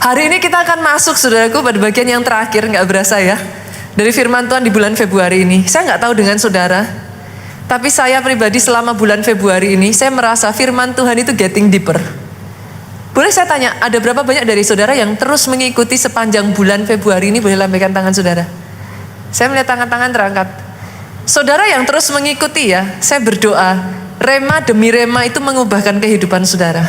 Hari ini kita akan masuk, saudaraku, pada bagian yang terakhir, nggak berasa ya, dari firman Tuhan di bulan Februari ini. Saya nggak tahu dengan saudara, tapi saya pribadi selama bulan Februari ini, saya merasa firman Tuhan itu getting deeper. Boleh saya tanya, ada berapa banyak dari saudara yang terus mengikuti sepanjang bulan Februari ini? Boleh lambaikan tangan saudara. Saya melihat tangan-tangan terangkat. Saudara yang terus mengikuti ya, saya berdoa, rema demi rema itu mengubahkan kehidupan saudara.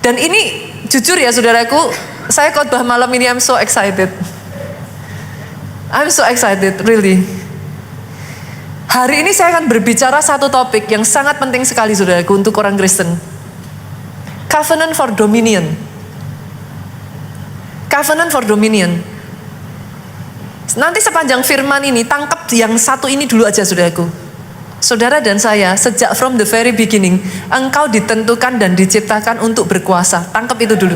Dan ini jujur ya saudaraku, saya khotbah malam ini I'm so excited. I'm so excited, really. Hari ini saya akan berbicara satu topik yang sangat penting sekali saudaraku untuk orang Kristen. Covenant for Dominion. Covenant for Dominion. Nanti sepanjang firman ini, tangkap yang satu ini dulu aja saudaraku. Saudara dan saya, sejak from the very beginning, engkau ditentukan dan diciptakan untuk berkuasa. Tangkap itu dulu.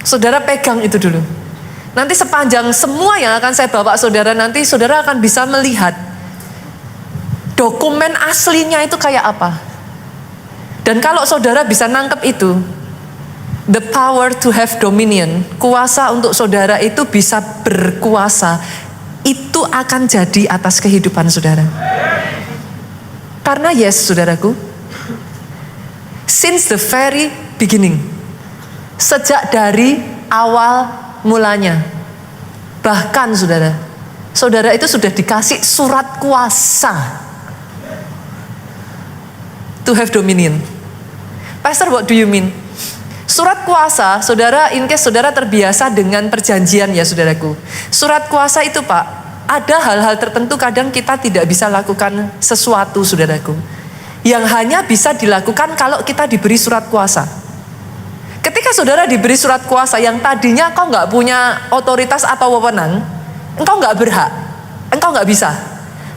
Saudara pegang itu dulu. Nanti sepanjang semua yang akan saya bawa saudara, nanti saudara akan bisa melihat dokumen aslinya itu kayak apa. Dan kalau saudara bisa nangkep itu, the power to have dominion, kuasa untuk saudara itu bisa berkuasa, itu akan jadi atas kehidupan saudara. Karena yes, saudaraku, since the very beginning, sejak dari awal mulanya, bahkan saudara itu sudah dikasih surat kuasa to have dominion. Pastor, what do you mean? Surat kuasa, saudara, in case saudara terbiasa dengan perjanjian ya saudaraku. Surat kuasa itu Pak, ada hal-hal tertentu kadang kita tidak bisa lakukan sesuatu saudaraku, yang hanya bisa dilakukan kalau kita diberi surat kuasa. Ketika saudara diberi surat kuasa yang tadinya engkau nggak punya otoritas atau wewenang, engkau nggak berhak, engkau nggak bisa.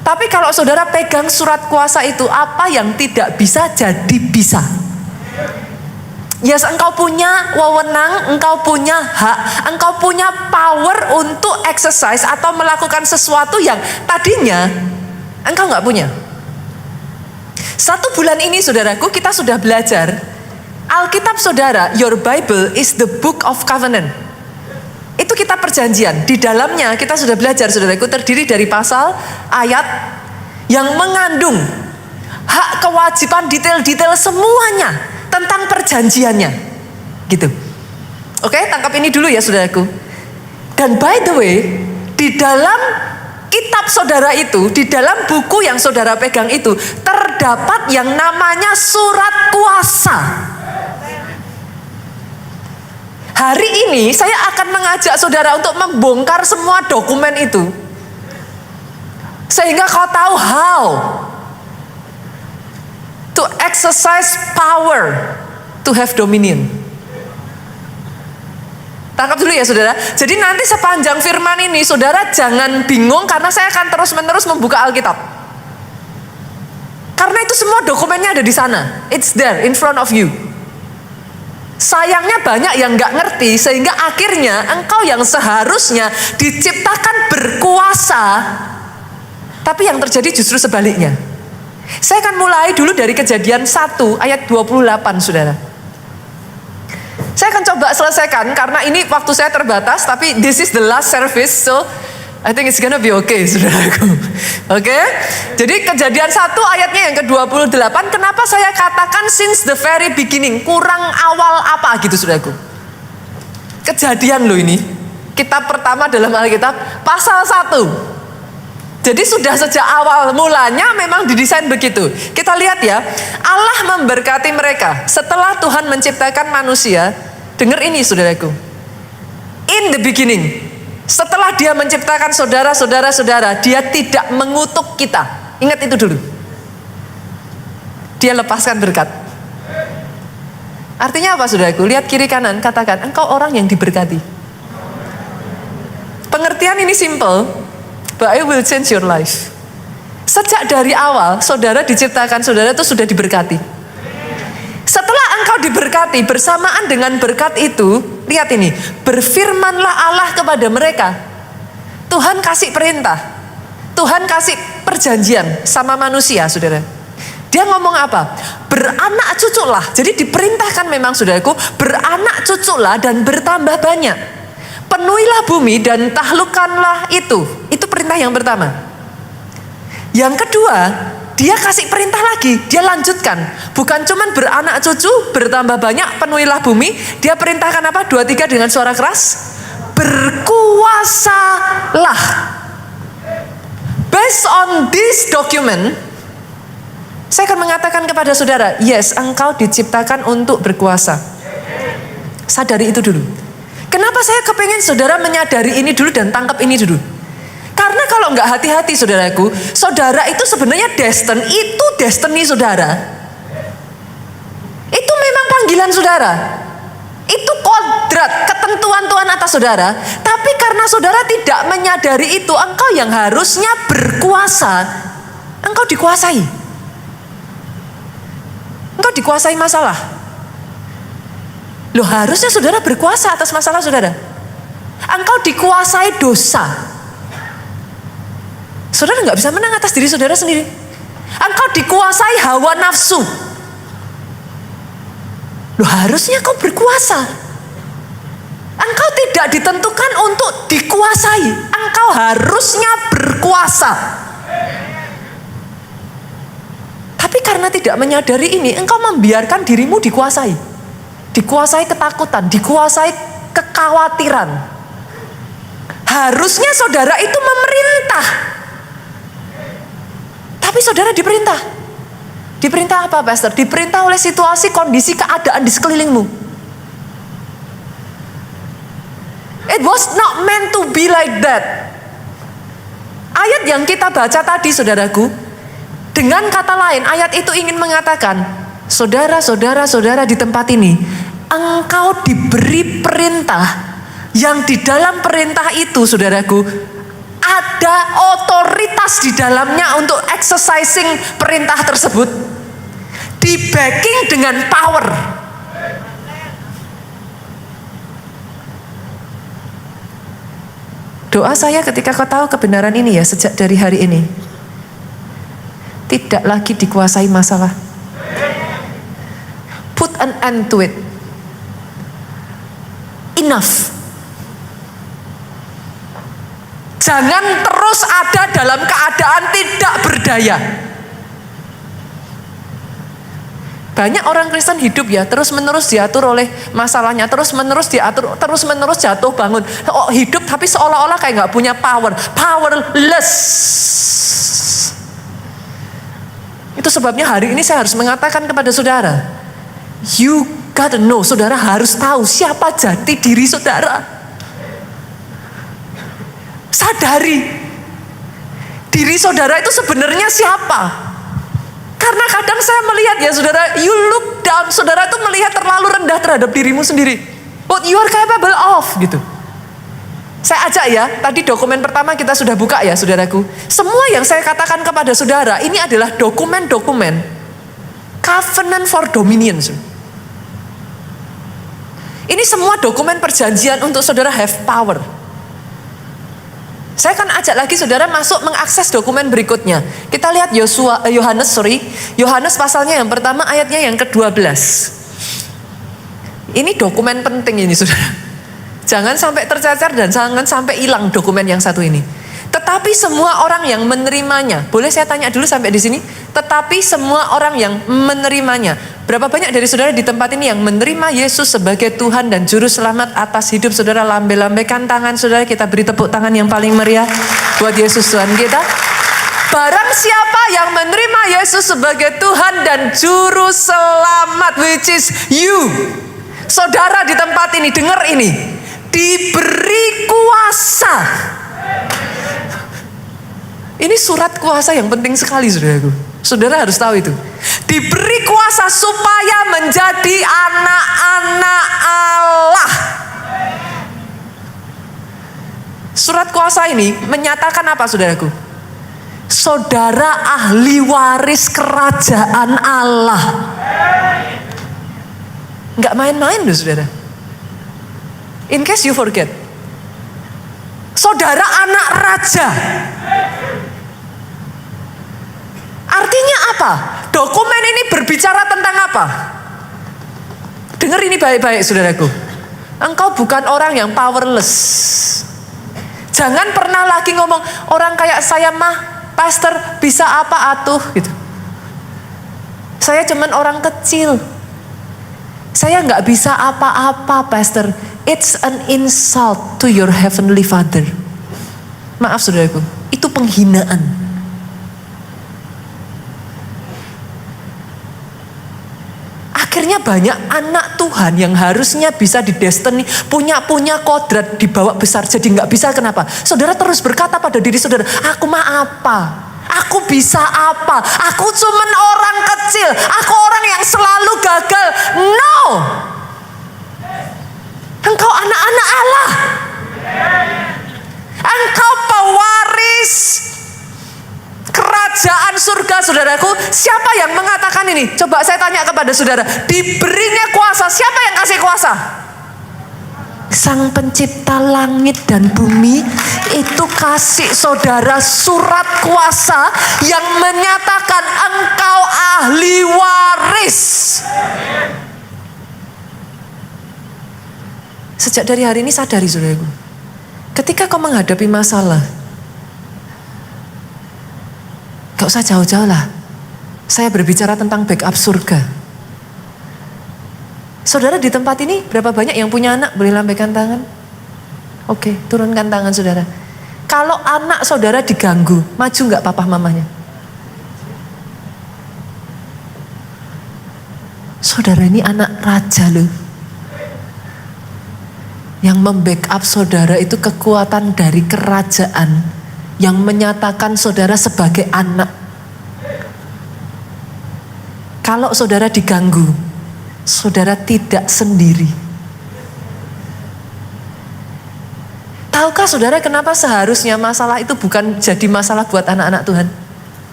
Tapi kalau saudara pegang surat kuasa itu, apa yang tidak bisa jadi bisa. Yes, engkau punya wewenang, engkau punya hak, engkau punya power untuk exercise atau melakukan sesuatu yang tadinya engkau nggak punya. Satu bulan ini saudaraku, kita sudah belajar Alkitab saudara, your Bible is the book of covenant. Itu kita perjanjian. Di dalamnya kita sudah belajar saudaraku, terdiri dari pasal, ayat yang mengandung hak, kewajiban, detail-detail semuanya tentang perjanjiannya, gitu. Oke, tangkap ini dulu ya saudaraku. Dan by the way, di dalam kitab saudara itu, di dalam buku yang saudara pegang itu, terdapat yang namanya surat kuasa. Hari ini saya akan mengajak saudara untuk membongkar semua dokumen itu, sehingga kau tahu how to exercise power to have dominion. Tangkap dulu ya saudara. Jadi nanti sepanjang firman ini saudara jangan bingung, karena saya akan terus-menerus membuka Alkitab. Karena itu semua dokumennya ada di sana. It's there in front of you. Sayangnya banyak yang gak ngerti, sehingga akhirnya engkau yang seharusnya diciptakan berkuasa, tapi yang terjadi justru sebaliknya. Saya akan mulai dulu dari Kejadian 1 ayat 28 saudara. Saya akan coba selesaikan karena ini waktu saya terbatas, tapi this is the last service, so I think it's gonna be okay saudaraku. Oke? Jadi Kejadian 1 ayatnya yang ke-28, kenapa saya katakan since the very beginning, kurang awal apa gitu saudaraku. Kejadian loh ini, kitab pertama dalam Alkitab, pasal 1. Jadi sudah sejak awal mulanya memang didesain begitu. Kita lihat ya, Allah memberkati mereka setelah Tuhan menciptakan manusia. Dengar ini saudaraku. In the beginning, setelah dia menciptakan saudara-saudara, dia tidak mengutuk kita. Ingat itu dulu. Dia lepaskan berkat. Artinya apa saudaraku? Lihat kiri kanan, katakan, engkau orang yang diberkati. Pengertian ini simple, but I will change your life. Sejak dari awal saudara diciptakan, saudara itu sudah diberkati. Setelah engkau diberkati, bersamaan dengan berkat itu, lihat ini, berfirmanlah Allah kepada mereka. Tuhan kasih perintah, Tuhan kasih perjanjian sama manusia saudara. Dia ngomong apa? beranak cuculah. Jadi diperintahkan memang saudaraku, beranak cuculah dan bertambah banyak. Penuhilah bumi dan taklukkanlah itu. Itu perintah yang pertama. Yang kedua, dia kasih perintah lagi, dia lanjutkan. Bukan cuman beranak cucu, bertambah banyak, penuhilah bumi. Dia perintahkan apa? 2-3 dengan suara keras. Berkuasalah. Based on this document, saya akan mengatakan kepada saudara, yes, engkau diciptakan untuk berkuasa. Sadari itu dulu. Kenapa saya kepengen saudara menyadari ini dulu dan tangkap ini dulu? Karena kalau nggak hati-hati saudaraku, saudara itu sebenarnya destiny saudara. Itu memang panggilan saudara. Itu kodrat, ketentuan Tuhan atas saudara. Tapi karena saudara tidak menyadari itu, engkau yang harusnya berkuasa, engkau dikuasai. Engkau dikuasai masalah. Loh, harusnya saudara berkuasa atas masalah saudara. Engkau dikuasai dosa. Saudara nggak bisa menang atas diri saudara sendiri. Engkau dikuasai hawa nafsu. Loh, harusnya kau berkuasa. Engkau tidak ditentukan untuk dikuasai. Engkau harusnya berkuasa. Tapi karena tidak menyadari ini, engkau membiarkan dirimu dikuasai. Dikuasai ketakutan, dikuasai kekhawatiran. Harusnya saudara itu memerintah. Tapi saudara diperintah. Diperintah apa, Pastor? Diperintah oleh situasi, kondisi, keadaan di sekelilingmu. It was not meant to be like that. Ayat yang kita baca tadi, saudaraku, dengan kata lain, ayat itu ingin mengatakan, saudara di tempat ini, engkau diberi perintah yang di dalam perintah itu, saudaraku, ada otoritas di dalamnya untuk exercising perintah tersebut, di backing dengan power. Doa saya ketika kau tahu kebenaran ini ya, sejak dari hari ini, tidak lagi dikuasai masalah. Put an end to it. Enough. Jangan terus ada dalam keadaan tidak berdaya. Banyak orang Kristen hidup ya, terus menerus diatur oleh masalahnya, terus menerus diatur, terus menerus jatuh bangun. Oh, hidup tapi seolah-olah kayak nggak punya power, powerless. Itu sebabnya hari ini saya harus mengatakan kepada saudara, you gotta know, saudara harus tahu siapa jati diri saudara. Sadari diri saudara itu sebenarnya siapa. Karena kadang saya melihat ya saudara, you look down, saudara itu melihat terlalu rendah terhadap dirimu sendiri. What you are capable of gitu. Saya ajak ya, tadi dokumen pertama kita sudah buka ya saudaraku. Semua yang saya katakan kepada saudara, ini adalah dokumen-dokumen Covenant for Dominion. Ini semua dokumen perjanjian untuk saudara have power. Saya akan ajak lagi saudara masuk mengakses dokumen berikutnya. Kita lihat Yohanes pasalnya yang pertama ayatnya yang ke-12. Ini dokumen penting ini saudara. Jangan sampai tercecer dan jangan sampai hilang dokumen yang satu ini. Tetapi semua orang yang menerimanya, boleh saya tanya dulu sampai di sini? Tetapi semua orang yang menerimanya. Berapa banyak dari saudara di tempat ini yang menerima Yesus sebagai Tuhan dan Juru Selamat atas hidup saudara? Lambai-lambaikan tangan saudara, kita beri tepuk tangan yang paling meriah buat Yesus Tuhan kita. Barang siapa yang menerima Yesus sebagai Tuhan dan Juru Selamat, which is you, saudara di tempat ini, dengar ini, diberi kuasa. Ini surat kuasa yang penting sekali saudaraku. Saudara harus tahu itu. Diberi kuasa supaya menjadi anak-anak Allah. Surat kuasa ini menyatakan apa saudaraku? Saudara ahli waris kerajaan Allah. Nggak main-main loh saudara. In case you forget. Saudara anak raja. Artinya apa? Dokumen ini berbicara tentang apa? Dengar ini baik-baik saudaraku. Engkau bukan orang yang powerless. Jangan pernah lagi ngomong, orang kayak saya mah, pastor bisa apa atuh gitu. Saya cuman orang kecil. Saya nggak bisa apa-apa, pastor. It's an insult to your heavenly Father. Maaf saudaraku, itu penghinaan. Akhirnya banyak anak Tuhan yang harusnya bisa didestiny, punya kodrat dibawa besar, jadi nggak bisa. Kenapa? Saudara terus berkata pada diri saudara, aku mah apa? Aku bisa apa? Aku cuman orang kecil. Aku orang yang selalu gagal. No. Engkau anak-anak Allah. Engkau pewaris kerajaan surga, saudaraku. Siapa yang mengatakan ini? Coba saya tanya kepada saudara. Diberinya kuasa, siapa yang kasih kuasa? Sang pencipta langit dan bumi itu kasih saudara surat kuasa yang menyatakan engkau ahli waris. Sejak dari hari ini sadari saudaraku, ketika kau menghadapi masalah, gak usah jauh-jauh lah. Saya berbicara tentang backup surga. Saudara di tempat ini berapa banyak yang punya anak? Boleh lambaikan tangan? Oke, turunkan tangan saudara. Kalau anak saudara diganggu, maju gak papa mamanya? Saudara ini anak raja loh. Yang membackup saudara itu kekuatan dari kerajaan yang menyatakan saudara sebagai anak. Kalau saudara diganggu, saudara tidak sendiri. Tahukah saudara kenapa seharusnya masalah itu bukan jadi masalah buat anak-anak Tuhan?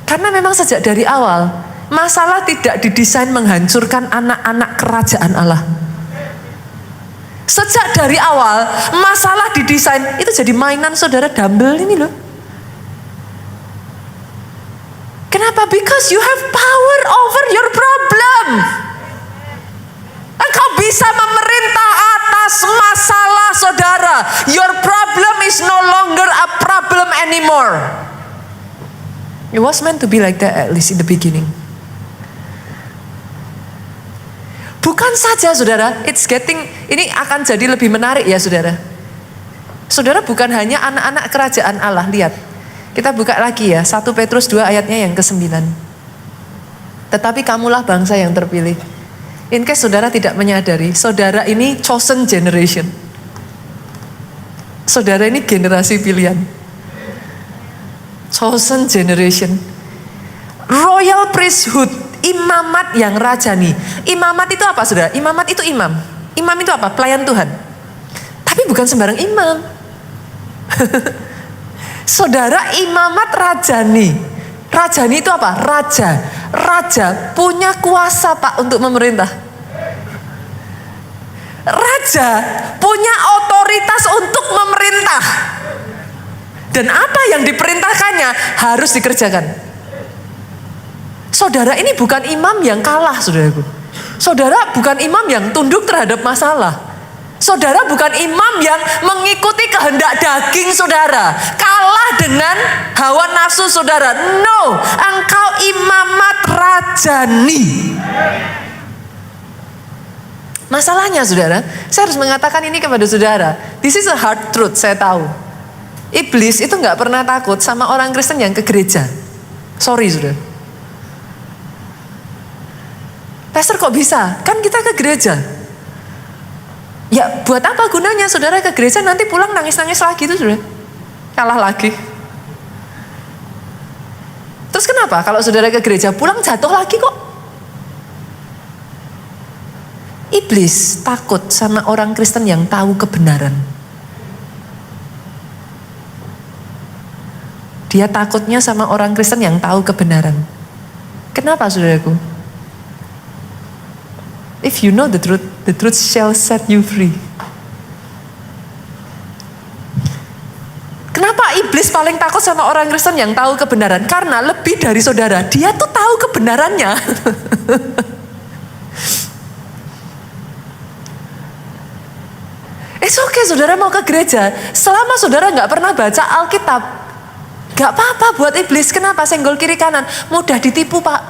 Karena memang sejak dari awal, masalah tidak didesain menghancurkan anak-anak kerajaan Allah. Sejak dari awal, masalah didesain itu jadi mainan saudara dumbbell ini loh. Kenapa? Because you have power over your problem. Engkau bisa memerintah atas masalah saudara. Your problem is no longer a problem anymore. It was meant to be like that, at least in the beginning. Bukan saja saudara, ini akan jadi lebih menarik ya saudara. Saudara bukan hanya anak-anak kerajaan Allah, lihat. Kita buka lagi ya, 1 Petrus 2 ayatnya yang ke-9. Tetapi kamulah bangsa yang terpilih. In case saudara tidak menyadari, saudara ini chosen generation. Saudara ini generasi pilihan. Chosen generation. Royal priesthood, imamat yang rajani. Imamat itu apa saudara? Imamat itu imam. Imam itu apa? Pelayan Tuhan. Tapi bukan sembarang imam. Saudara, imamat rajani. Rajani itu apa? Raja. Raja punya kuasa Pak untuk memerintah. Raja punya otoritas untuk memerintah. Dan apa yang diperintahkannya harus dikerjakan. Saudara ini bukan imam yang kalah saudaraku. Saudara bukan imam yang tunduk terhadap masalah. Saudara bukan imam yang mengikuti kehendak daging saudara, kalah dengan hawa nafsu saudara. No, engkau imamat rajani. Masalahnya saudara, saya harus mengatakan ini kepada saudara. This is a hard truth, saya tahu. Iblis itu gak pernah takut sama orang Kristen yang ke gereja. Sorry saudara. Pastor kok bisa? Kan kita ke gereja. Ya buat apa gunanya saudara ke gereja nanti pulang nangis-nangis lagi tuh saudara. Kalah lagi. Terus kenapa kalau saudara ke gereja pulang jatuh lagi kok? Iblis takut sama orang Kristen yang tahu kebenaran. Dia takutnya sama orang Kristen yang tahu kebenaran. Kenapa saudaraku? If you know the truth shall set you free. Kenapa iblis paling takut sama orang Kristen yang tahu kebenaran. Karena lebih dari saudara, dia tuh tahu kebenarannya. It's okay saudara mau ke gereja. Selama saudara gak pernah baca Alkitab, gak apa-apa buat iblis. Kenapa? Senggol kiri kanan. Mudah ditipu Pak.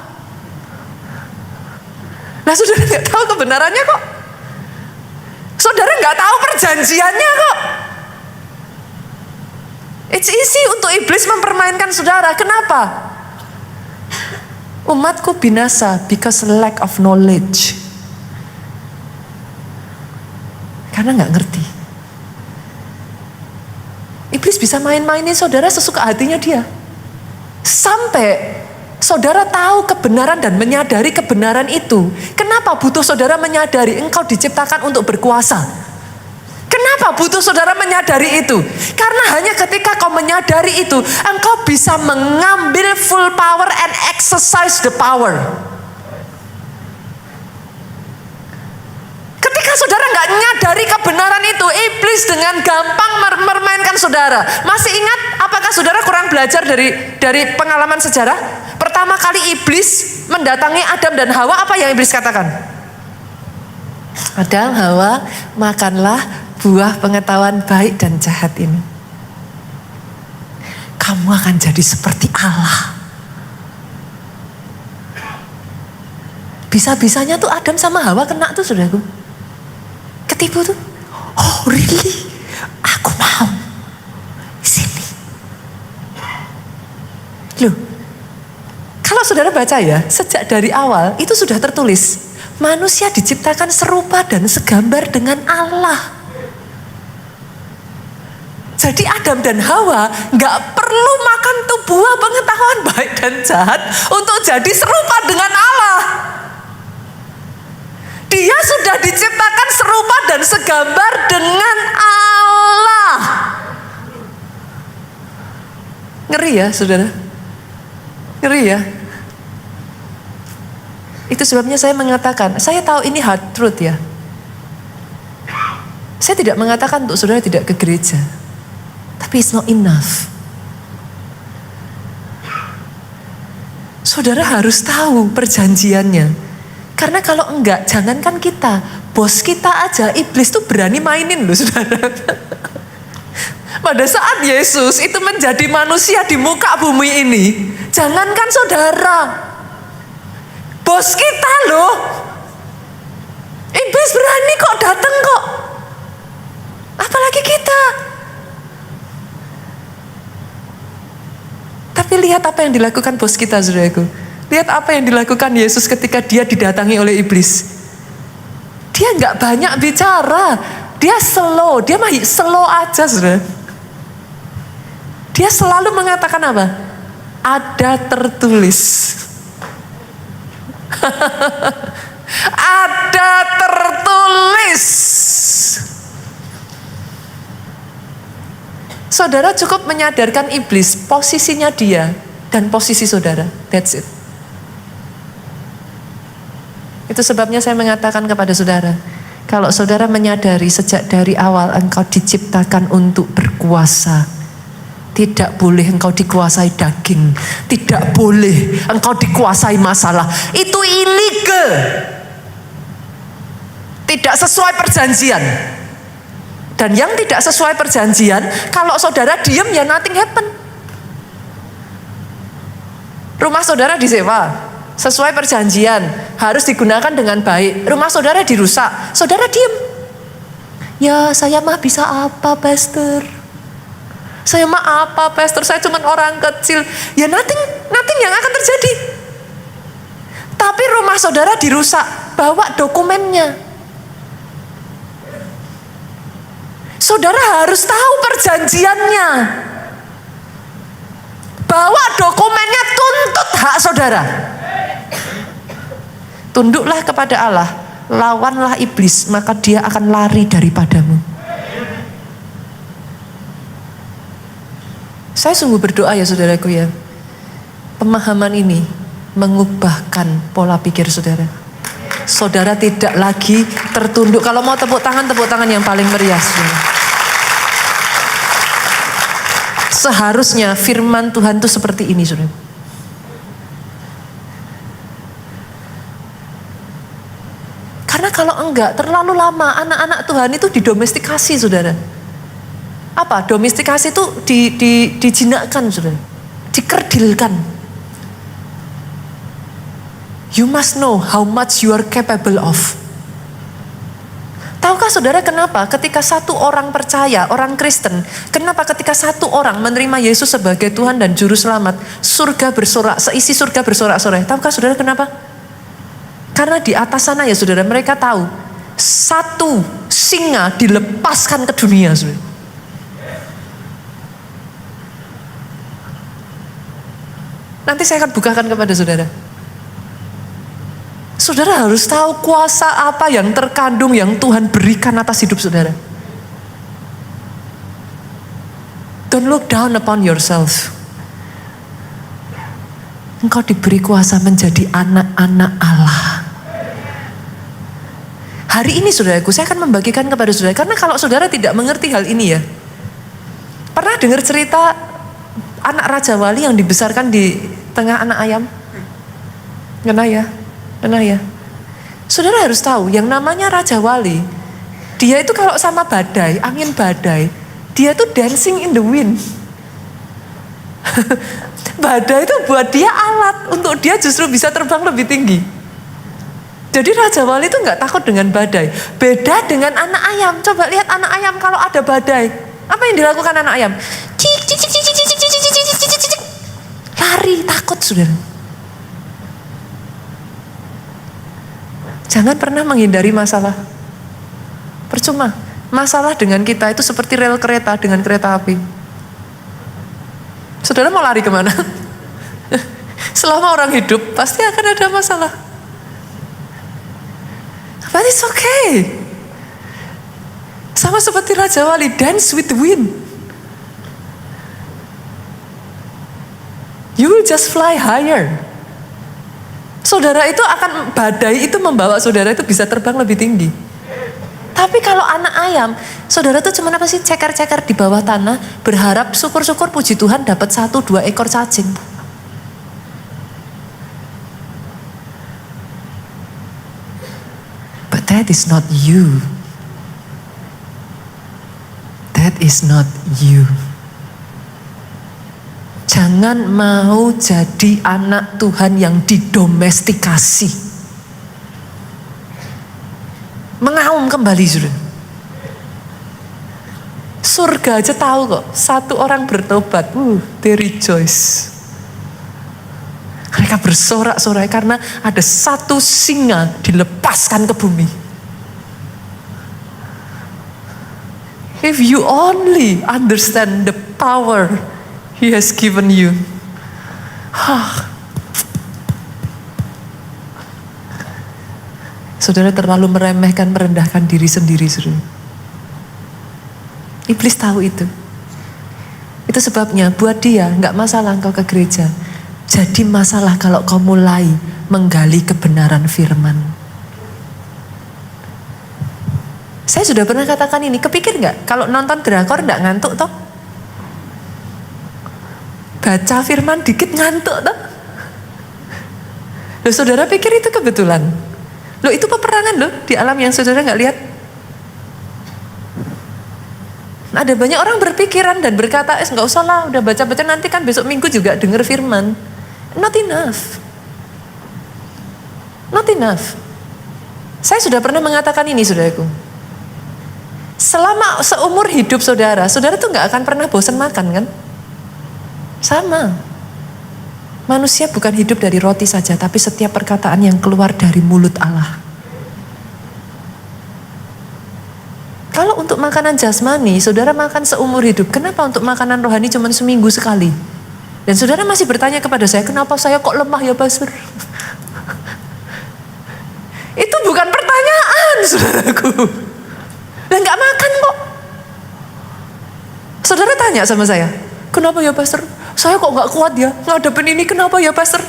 Nah saudara gak tahu kebenarannya kok. Saudara gak tahu perjanjiannya kok. It's easy untuk iblis mempermainkan saudara. Kenapa? Umatku binasa because lack of knowledge. Karena gak ngerti. Iblis bisa main-mainin saudara sesuka hatinya dia. Sampai saudara tahu kebenaran dan menyadari kebenaran itu. Kenapa butuh saudara menyadari engkau diciptakan untuk berkuasa? Kenapa butuh saudara menyadari itu? Karena hanya ketika kau menyadari itu, engkau bisa mengambil full power and exercise the power. Ketika saudara nggak menyadari kebenaran itu, iblis dengan gampang mermainkan saudara. Masih ingat apakah saudara kurang belajar dari pengalaman sejarah? Pertama kali iblis mendatangi Adam dan Hawa, apa yang iblis katakan? Adam, Hawa, makanlah buah pengetahuan baik dan jahat ini. Kamu akan jadi seperti Allah. Bisa-bisanya tuh Adam sama Hawa kena tuh saudaraku. Ketipu tuh. Oh really? Aku mau. Sini. Loh. Kalau saudara baca ya, sejak dari awal itu sudah tertulis. Manusia diciptakan serupa dan segambar dengan Allah. Jadi Adam dan Hawa gak perlu makan tuh buah pengetahuan baik dan jahat untuk jadi serupa dengan Allah. Dia sudah diciptakan serupa dan segambar dengan Allah. Ngeri ya saudara? Ngeri ya? Itu sebabnya saya mengatakan, saya tahu ini hard truth ya. Saya tidak mengatakan untuk saudara tidak ke gereja. Tapi it's not enough. Saudara harus tahu perjanjiannya. Karena kalau enggak, jangankan kita, bos kita aja, iblis tuh berani mainin loh saudara. Pada saat Yesus itu menjadi manusia di muka bumi ini, jangankan saudara, bos kita loh, iblis berani kok datang kok. Apalagi kita. Tapi lihat apa yang dilakukan bos kita saudaraku. Lihat apa yang dilakukan Yesus ketika dia didatangi oleh iblis. Dia gak banyak bicara. Dia slow. Dia mah slow aja saudara. Dia selalu mengatakan apa? Ada tertulis. Ada tertulis. Saudara cukup menyadarkan iblis posisinya dia dan posisi saudara. That's it. Itu sebabnya saya mengatakan kepada saudara, kalau saudara menyadari sejak dari awal engkau diciptakan untuk berkuasa, tidak boleh engkau dikuasai daging, tidak boleh engkau dikuasai masalah. Itu illegal. Tidak sesuai perjanjian. Dan yang tidak sesuai perjanjian, kalau saudara diem ya nothing happen. Rumah saudara disewa, sesuai perjanjian, harus digunakan dengan baik. Rumah saudara dirusak, saudara diem. Ya saya mah bisa apa pastor? Saya mah apa pastor? Saya cuma orang kecil. Ya nothing yang akan terjadi. Tapi rumah saudara dirusak, bawa dokumennya. Saudara harus tahu perjanjiannya. Bawa dokumennya, tuntut hak saudara. Tunduklah kepada Allah, lawanlah iblis, maka dia akan lari daripadamu. Saya sungguh berdoa ya saudaraku ya. Pemahaman ini mengubahkan pola pikir saudara. Saudara tidak lagi tertunduk. Kalau mau tepuk tangan yang paling meriah saudara. Seharusnya firman Tuhan itu seperti ini, saudara. Karena kalau enggak, terlalu lama anak-anak Tuhan itu didomestikasi, saudara. Apa? Domestikasi itu dijinakkan, saudara. Dikerdilkan. You must know how much you are capable of. Tahukah saudara kenapa ketika satu orang percaya, orang Kristen, kenapa ketika satu orang menerima Yesus sebagai Tuhan dan Juru Selamat, surga bersorak, seisi surga bersorak-sorai. Tahukah saudara kenapa? Karena di atas sana ya saudara, mereka tahu satu singa dilepaskan ke dunia, saudara. Nanti saya akan bukakan kepada saudara. Saudara harus tahu kuasa apa yang terkandung yang Tuhan berikan atas hidup saudara. Don't look down upon yourself. Engkau diberi kuasa menjadi anak-anak Allah. Hari ini saudaraku, saya akan membagikan kepada saudara. Karena kalau saudara tidak mengerti hal ini ya. Pernah dengar cerita anak Raja Wali yang dibesarkan di tengah anak ayam? Pernah ya? Pernah ya? Saudara harus tahu, yang namanya Raja Wali, dia itu kalau sama badai, angin badai, dia tuh dancing in the wind. Badai itu buat dia alat untuk dia justru bisa terbang lebih tinggi. Jadi Raja Wali itu nggak takut dengan badai. Beda dengan anak ayam. Coba lihat anak ayam kalau ada badai, apa yang dilakukan anak ayam? Lari, takut saudara. Jangan pernah menghindari masalah. Percuma. Masalah dengan kita itu seperti rel kereta dengan kereta api. Saudara mau lari kemana? Selama orang hidup pasti akan ada masalah. But it's okay. Sama seperti Raja Wali, dance with the wind. You will just fly higher. Saudara itu akan, badai itu membawa saudara itu bisa terbang lebih tinggi. Tapi kalau anak ayam, saudara itu cuma apa sih? Ceker-ceker di bawah tanah, berharap syukur-syukur puji Tuhan dapat 1-2 ekor cacing. But that is not you. That is not you. Jangan mau jadi anak Tuhan yang didomestikasi. Mengaum kembali sudah. Surga aja tahu kok, satu orang bertobat, they rejoice. Mereka bersorak-sorai karena ada satu singa dilepaskan ke bumi. If you only understand the power He has given you. Saudara terlalu meremehkan, merendahkan diri sendiri, saudara. Iblis tahu itu. Itu sebabnya buat dia nggak masalah engkau ke gereja. Jadi masalah kalau kau mulai menggali kebenaran firman. Saya sudah pernah katakan ini, kepikir nggak kalau nonton drakor nggak ngantuk toh? Baca firman dikit ngantuk toh? Loh, saudara pikir itu kebetulan? Loh, itu peperangan loh di alam yang saudara nggak lihat. Ada banyak orang berpikiran dan berkata, nggak usah lah, udah baca-baca nanti kan besok minggu juga dengar firman. Not enough. Not enough. Saya sudah pernah mengatakan ini, saudaraku. Selama seumur hidup saudara, saudara tuh nggak akan pernah bosan makan kan? Sama. Manusia bukan hidup dari roti saja, tapi setiap perkataan yang keluar dari mulut Allah. Kalau untuk makanan jasmani, saudara makan seumur hidup. Kenapa untuk makanan rohani cuma seminggu sekali? Dan saudara masih bertanya kepada saya, kenapa saya kok lemah ya Pastor? Itu bukan pertanyaan, saudaraku. Dan gak makan kok. Saudara tanya sama saya, kenapa ya Pastor? Saya kok gak kuat ya ngadepin ini, kenapa ya Pastor?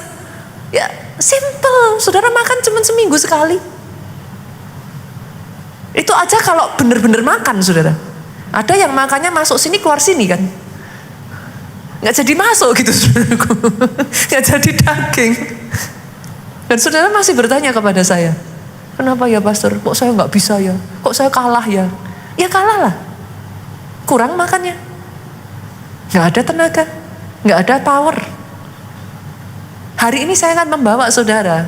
Ya simple, saudara makan cuma seminggu sekali. Itu aja kalau benar-benar makan, saudara. Ada yang makannya masuk sini keluar sini kan. nggak jadi masuk gitu saudaraku. Nggak jadi daging. Dan saudara masih bertanya kepada saya, kenapa ya pastor, kok saya nggak bisa ya, kok saya kalah ya. Ya kalah lah, kurang makannya, nggak ada tenaga, nggak ada power. Hari ini saya akan membawa saudara,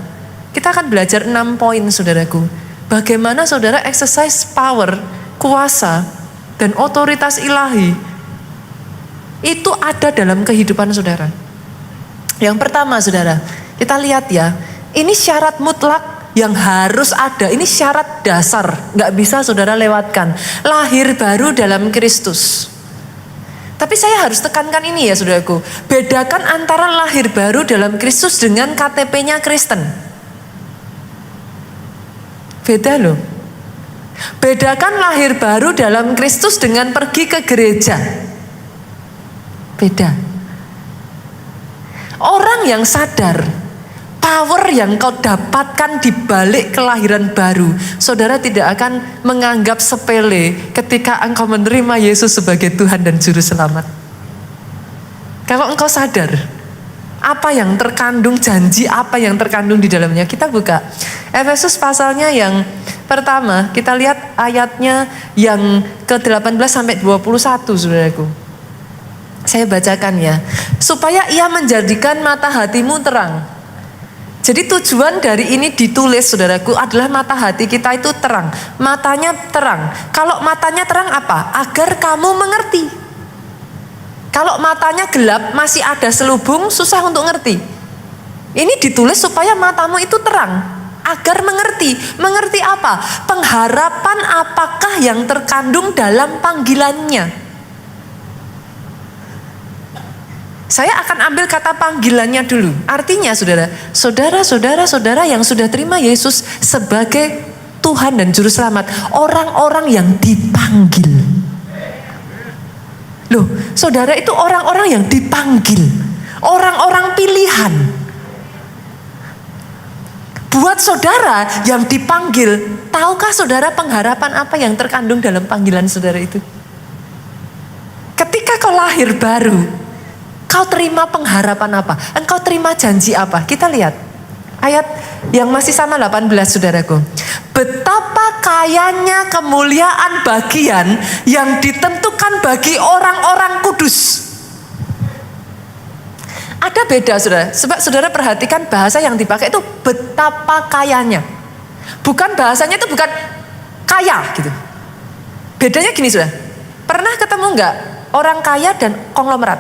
kita akan belajar 6 poin saudaraku. Bagaimana saudara exercise power, kuasa, dan otoritas ilahi itu ada dalam kehidupan saudara. Yang pertama saudara, kita lihat ya, ini syarat mutlak yang harus ada, ini syarat dasar, gak bisa saudara lewatkan. Lahir baru dalam Kristus. Tapi saya harus tekankan ini ya saudaraku, bedakan antara lahir baru dalam Kristus dengan KTP-nya Kristen. Beda loh. Bedakan lahir baru dalam Kristus dengan pergi ke gereja. Beda. Orang yang sadar power yang kau dapatkan di balik kelahiran baru, saudara tidak akan menganggap sepele ketika engkau menerima Yesus sebagai Tuhan dan Juru Selamat. Kalau engkau sadar apa yang terkandung, janji apa yang terkandung di dalamnya. Kita buka Efesus pasalnya yang pertama, kita lihat ayatnya yang ke-18 sampai 21 saudaraku. Saya bacakan ya. Supaya ia menjadikan mata hatimu terang. Jadi tujuan dari ini ditulis saudaraku adalah mata hati kita itu terang. Matanya terang. Kalau matanya terang apa? Agar kamu mengerti. Kalau matanya gelap, masih ada selubung, susah untuk ngerti. Ini ditulis supaya matamu itu terang, agar mengerti. Mengerti apa? Pengharapan apakah yang terkandung dalam panggilannya. Saya akan ambil kata panggilannya dulu. Artinya saudara yang sudah terima Yesus sebagai Tuhan dan Juru Selamat, orang-orang yang dipanggil. Loh, saudara itu orang-orang yang dipanggil, orang-orang pilihan. Buat saudara yang dipanggil, tahukah saudara pengharapan apa yang terkandung dalam panggilan saudara itu? Ketika kau lahir baru, kau terima pengharapan apa? Engkau terima janji apa? Kita lihat ayat yang masih sama 18 saudaraku. Betapa kayanya kemuliaan bagian yang ditentukan bagi orang-orang kudus. Ada beda saudara. Sebab saudara perhatikan bahasa yang dipakai itu betapa kayanya. Bukan bahasanya itu bukan kaya gitu. Bedanya gini saudara. Pernah ketemu enggak orang kaya dan konglomerat?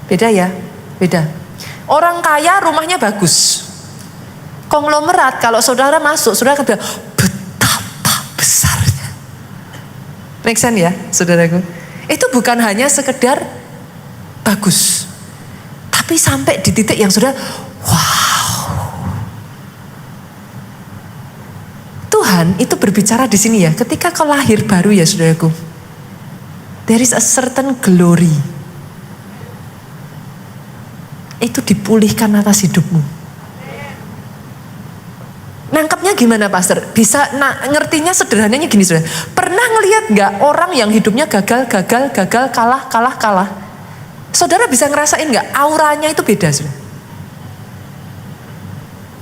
Beda ya, beda. Orang kaya rumahnya bagus. Konglomerat kalau saudara masuk, saudara akan bilang betapa besarnya. Make sense ya, saudaraku? Itu bukan hanya sekedar bagus, tapi sampai di titik yang saudara, wow. Tuhan itu berbicara di sini ya, ketika kau lahir baru ya saudaraku, there is a certain glory. Itu dipulihkan atas hidupmu. Nangkapnya gimana pastor? Bisa ngertinya sederhananya gini saudara. Pernah ngelihat gak orang yang hidupnya gagal, kalah? Saudara bisa ngerasain gak auranya itu beda saudara?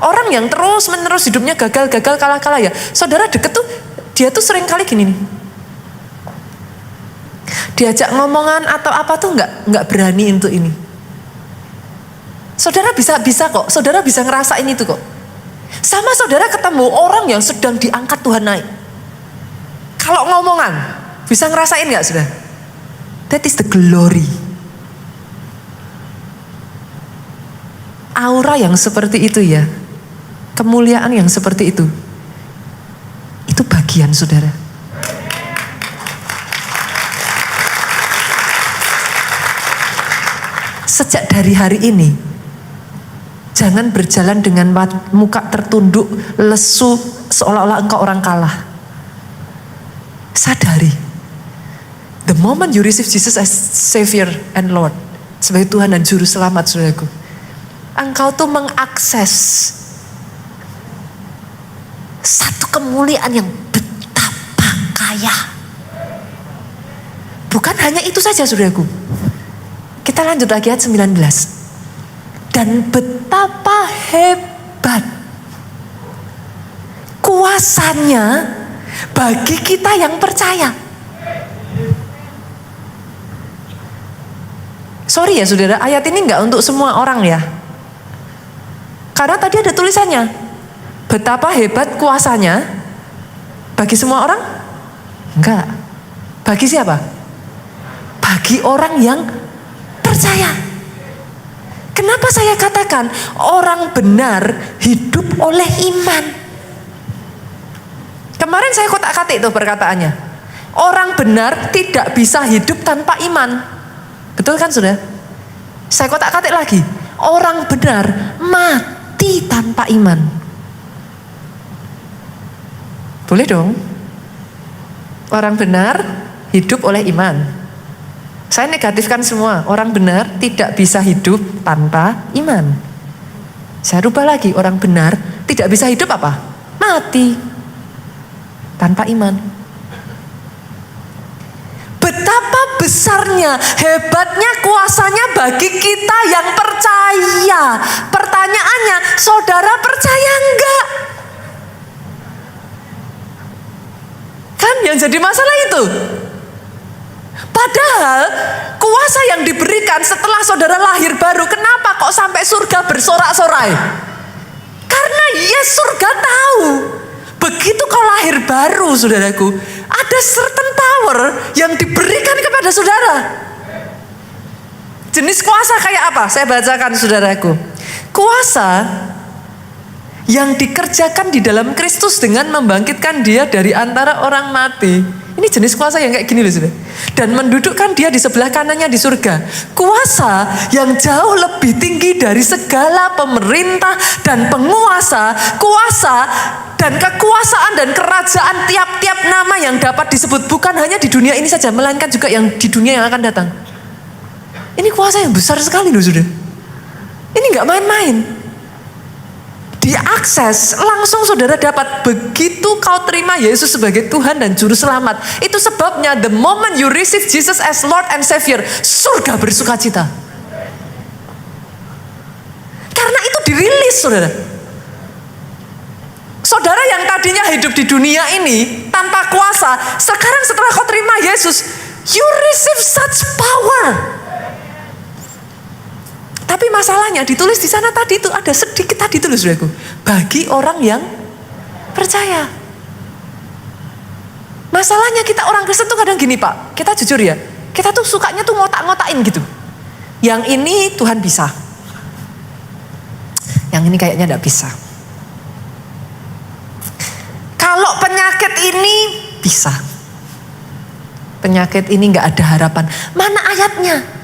Orang yang terus menerus hidupnya gagal, kalah ya. Saudara deket tuh, dia tuh sering kali gini nih. Diajak ngomongan atau apa tuh nggak berani untuk ini. Saudara bisa kok, saudara bisa ngerasain itu kok. Sama saudara ketemu orang yang sedang diangkat Tuhan naik. Kalau ngomongan, bisa ngerasain gak saudara? That is the glory. Aura yang seperti itu ya, kemuliaan yang seperti itu bagian saudara. Sejak dari hari ini, jangan berjalan dengan muka tertunduk, lesu, seolah-olah engkau orang kalah. Sadari, the moment you receive Jesus as Savior and Lord, sebagai Tuhan dan Juru Selamat saudaraku, engkau tuh mengakses satu kemuliaan yang betapa kaya. Bukan hanya itu saja saudaraku, Kita lanjut lagi ayat 19. Dan betapa hebat kuasanya bagi kita yang percaya. Sorry ya saudara, ayat ini enggak untuk semua orang ya. Karena tadi ada tulisannya, betapa hebat kuasanya bagi semua orang? Enggak. Bagi siapa? Bagi orang yang percaya. Kenapa saya katakan orang benar hidup oleh iman? Kemarin saya kotak-katik itu perkataannya. Orang benar tidak bisa hidup tanpa iman. Betul kan sudah? Saya kotak-katik lagi. Orang benar mati tanpa iman. Boleh dong? Orang benar hidup oleh iman. Saya negatifkan semua. Orang benar tidak bisa hidup tanpa iman. Saya rubah lagi. Orang benar tidak bisa hidup apa? Mati tanpa iman. Betapa besarnya, hebatnya kuasanya bagi kita yang percaya. Pertanyaannya, saudara percaya enggak? Kan yang jadi masalah itu. Padahal kuasa yang diberikan setelah saudara lahir baru, kenapa kok sampai surga bersorak-sorai? Karena ya surga tahu, begitu kau lahir baru saudaraku, ada certain power yang diberikan kepada saudara. Jenis kuasa kayak apa? Saya bacakan saudaraku. Kuasa yang dikerjakan di dalam Kristus dengan membangkitkan dia dari antara orang mati. Ini jenis kuasa yang kayak gini loh saudara. Dan mendudukkan dia di sebelah kanannya di surga. Kuasa yang jauh lebih tinggi dari segala pemerintah dan penguasa. Kuasa dan kekuasaan dan kerajaan tiap-tiap nama yang dapat disebut. Bukan hanya di dunia ini saja, melainkan juga yang di dunia yang akan datang. Ini kuasa yang besar sekali loh saudara. Ini gak main-main. Diakses langsung saudara dapat begitu kau terima Yesus sebagai Tuhan dan Juru Selamat. Itu sebabnya the moment you receive Jesus as Lord and Savior, surga bersuka cita. Karena itu dirilis saudara. Saudara yang tadinya hidup di dunia ini tanpa kuasa, sekarang setelah kau terima Yesus, you receive such power. Tapi masalahnya ditulis di sana tadi itu ada sedikit tadi itu loh saudaraku. Bagi orang yang percaya. Masalahnya kita orang Kristen tuh kadang gini Pak. Kita jujur ya. Kita tuh sukanya tuh ngotak-ngotakin gitu. Yang ini Tuhan bisa. Yang ini kayaknya enggak bisa. Kalau penyakit ini bisa. Penyakit ini enggak ada harapan. Mana ayatnya?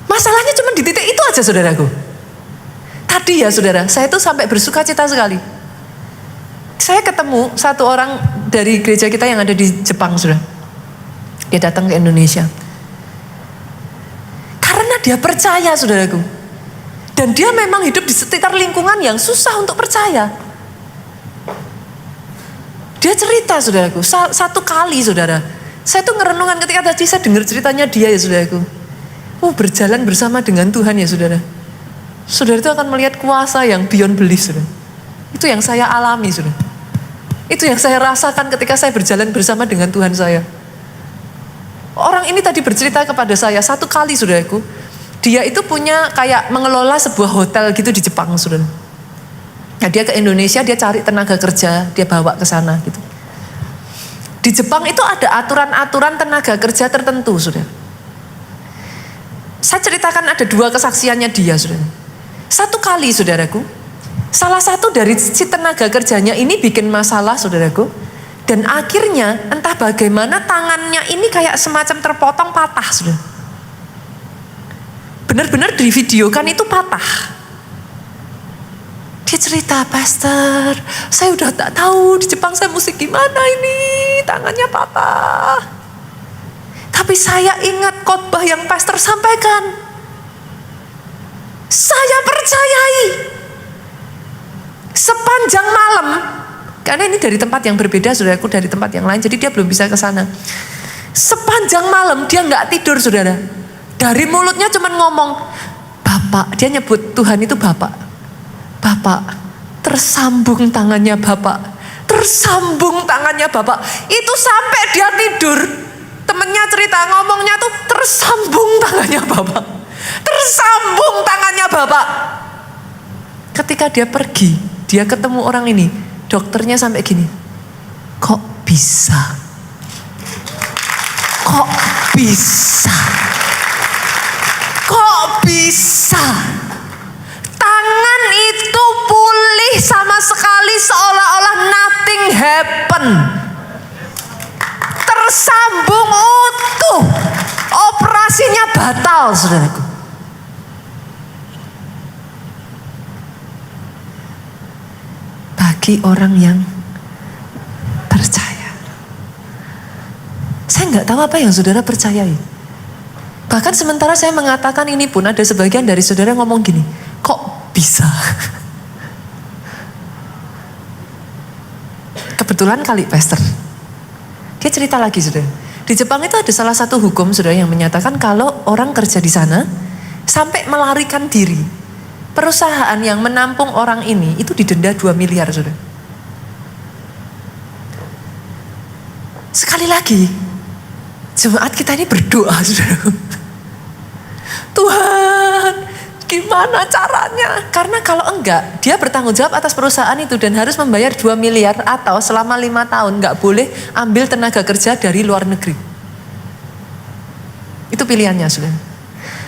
Masalahnya cuma di titik itu aja saudaraku. Tadi ya saudara, saya tuh sampai bersuka cita sekali. Saya ketemu satu orang dari gereja kita yang ada di Jepang saudara. Dia datang ke Indonesia. Karena dia percaya saudaraku. Dan dia memang hidup di sekitar lingkungan yang susah untuk percaya. Dia cerita saudaraku, satu kali saudara. Saya tuh ngerenungan ketika tadi saya dengar ceritanya dia ya saudaraku. Berjalan bersama dengan Tuhan ya saudara. Saudara itu akan melihat kuasa yang beyond belief saudara. Itu yang saya alami saudara. Itu yang saya rasakan ketika saya berjalan bersama dengan Tuhan saya. Orang ini tadi bercerita kepada saya satu kali saudaraku. Dia itu punya kayak mengelola sebuah hotel gitu di Jepang saudara. Nah, dia ke Indonesia, dia cari tenaga kerja, dia bawa ke sana gitu. Di Jepang itu ada aturan-aturan tenaga kerja tertentu saudara. Saya ceritakan ada dua kesaksiannya dia saudara. Satu kali saudaraku, salah satu dari si tenaga kerjanya ini bikin masalah saudaraku. Dan akhirnya entah bagaimana tangannya ini kayak semacam terpotong patah saudara. Benar-benar divideokan itu patah. Dia cerita, Pastor, saya udah tak tahu di Jepang saya mesti gimana ini, tangannya patah. Tapi saya ingat khotbah yang pastor sampaikan. Saya percayai. Sepanjang malam, karena ini dari tempat yang berbeda, saudaraku dari tempat yang lain, jadi dia belum bisa ke sana. Sepanjang malam dia nggak tidur, saudara. Dari mulutnya cuma ngomong, Bapak, dia nyebut Tuhan itu Bapak. Bapak, tersambung tangannya Bapak. Tersambung tangannya Bapak. Itu sampai dia tidur. Temennya cerita, ngomongnya tuh tersambung tangannya Bapak. Tersambung tangannya Bapak. Ketika dia pergi, dia ketemu orang ini. Dokternya sampai gini, kok bisa? Kok bisa? Kok bisa? Tangan itu pulih sama sekali seolah-olah nothing happen. Tersambung utuh. Operasinya batal, saudaraku. Bagi orang yang percaya. Saya nggak tahu apa yang saudara percayai. Bahkan sementara saya mengatakan ini pun ada sebagian dari saudara ngomong gini, kok bisa? Kebetulan kali pastor. Dia cerita lagi, saudara. Di Jepang itu ada salah satu hukum, saudara, yang menyatakan kalau orang kerja di sana sampai melarikan diri, perusahaan yang menampung orang ini itu didenda 2 miliar, saudara. Sekali lagi, jemaat kita ini berdoa, saudara. Tuhan, gimana caranya? Karena kalau enggak, dia bertanggung jawab atas perusahaan itu dan harus membayar 2 miliar atau selama 5 tahun enggak boleh ambil tenaga kerja dari luar negeri. Itu pilihannya, saudara.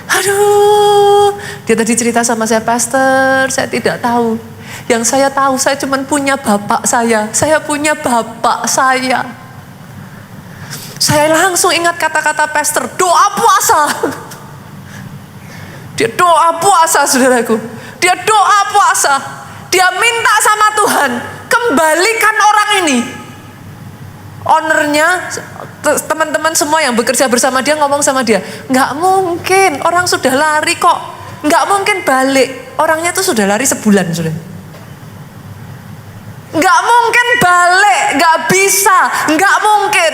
Aduh, dia tadi cerita sama saya, Pastor, saya tidak tahu. Yang saya tahu, saya cuma punya bapak saya. Saya punya bapak saya. Saya langsung ingat kata-kata Pastor, doa puasa. Dia doa puasa, saudaraku. Dia doa puasa. Dia minta sama Tuhan, kembalikan orang ini. Ownernya, teman-teman semua yang bekerja bersama dia ngomong sama dia, nggak mungkin, orang sudah lari kok. Nggak mungkin balik. Orangnya tuh sudah lari sebulan, sudah. Nggak mungkin balik, nggak bisa, nggak mungkin.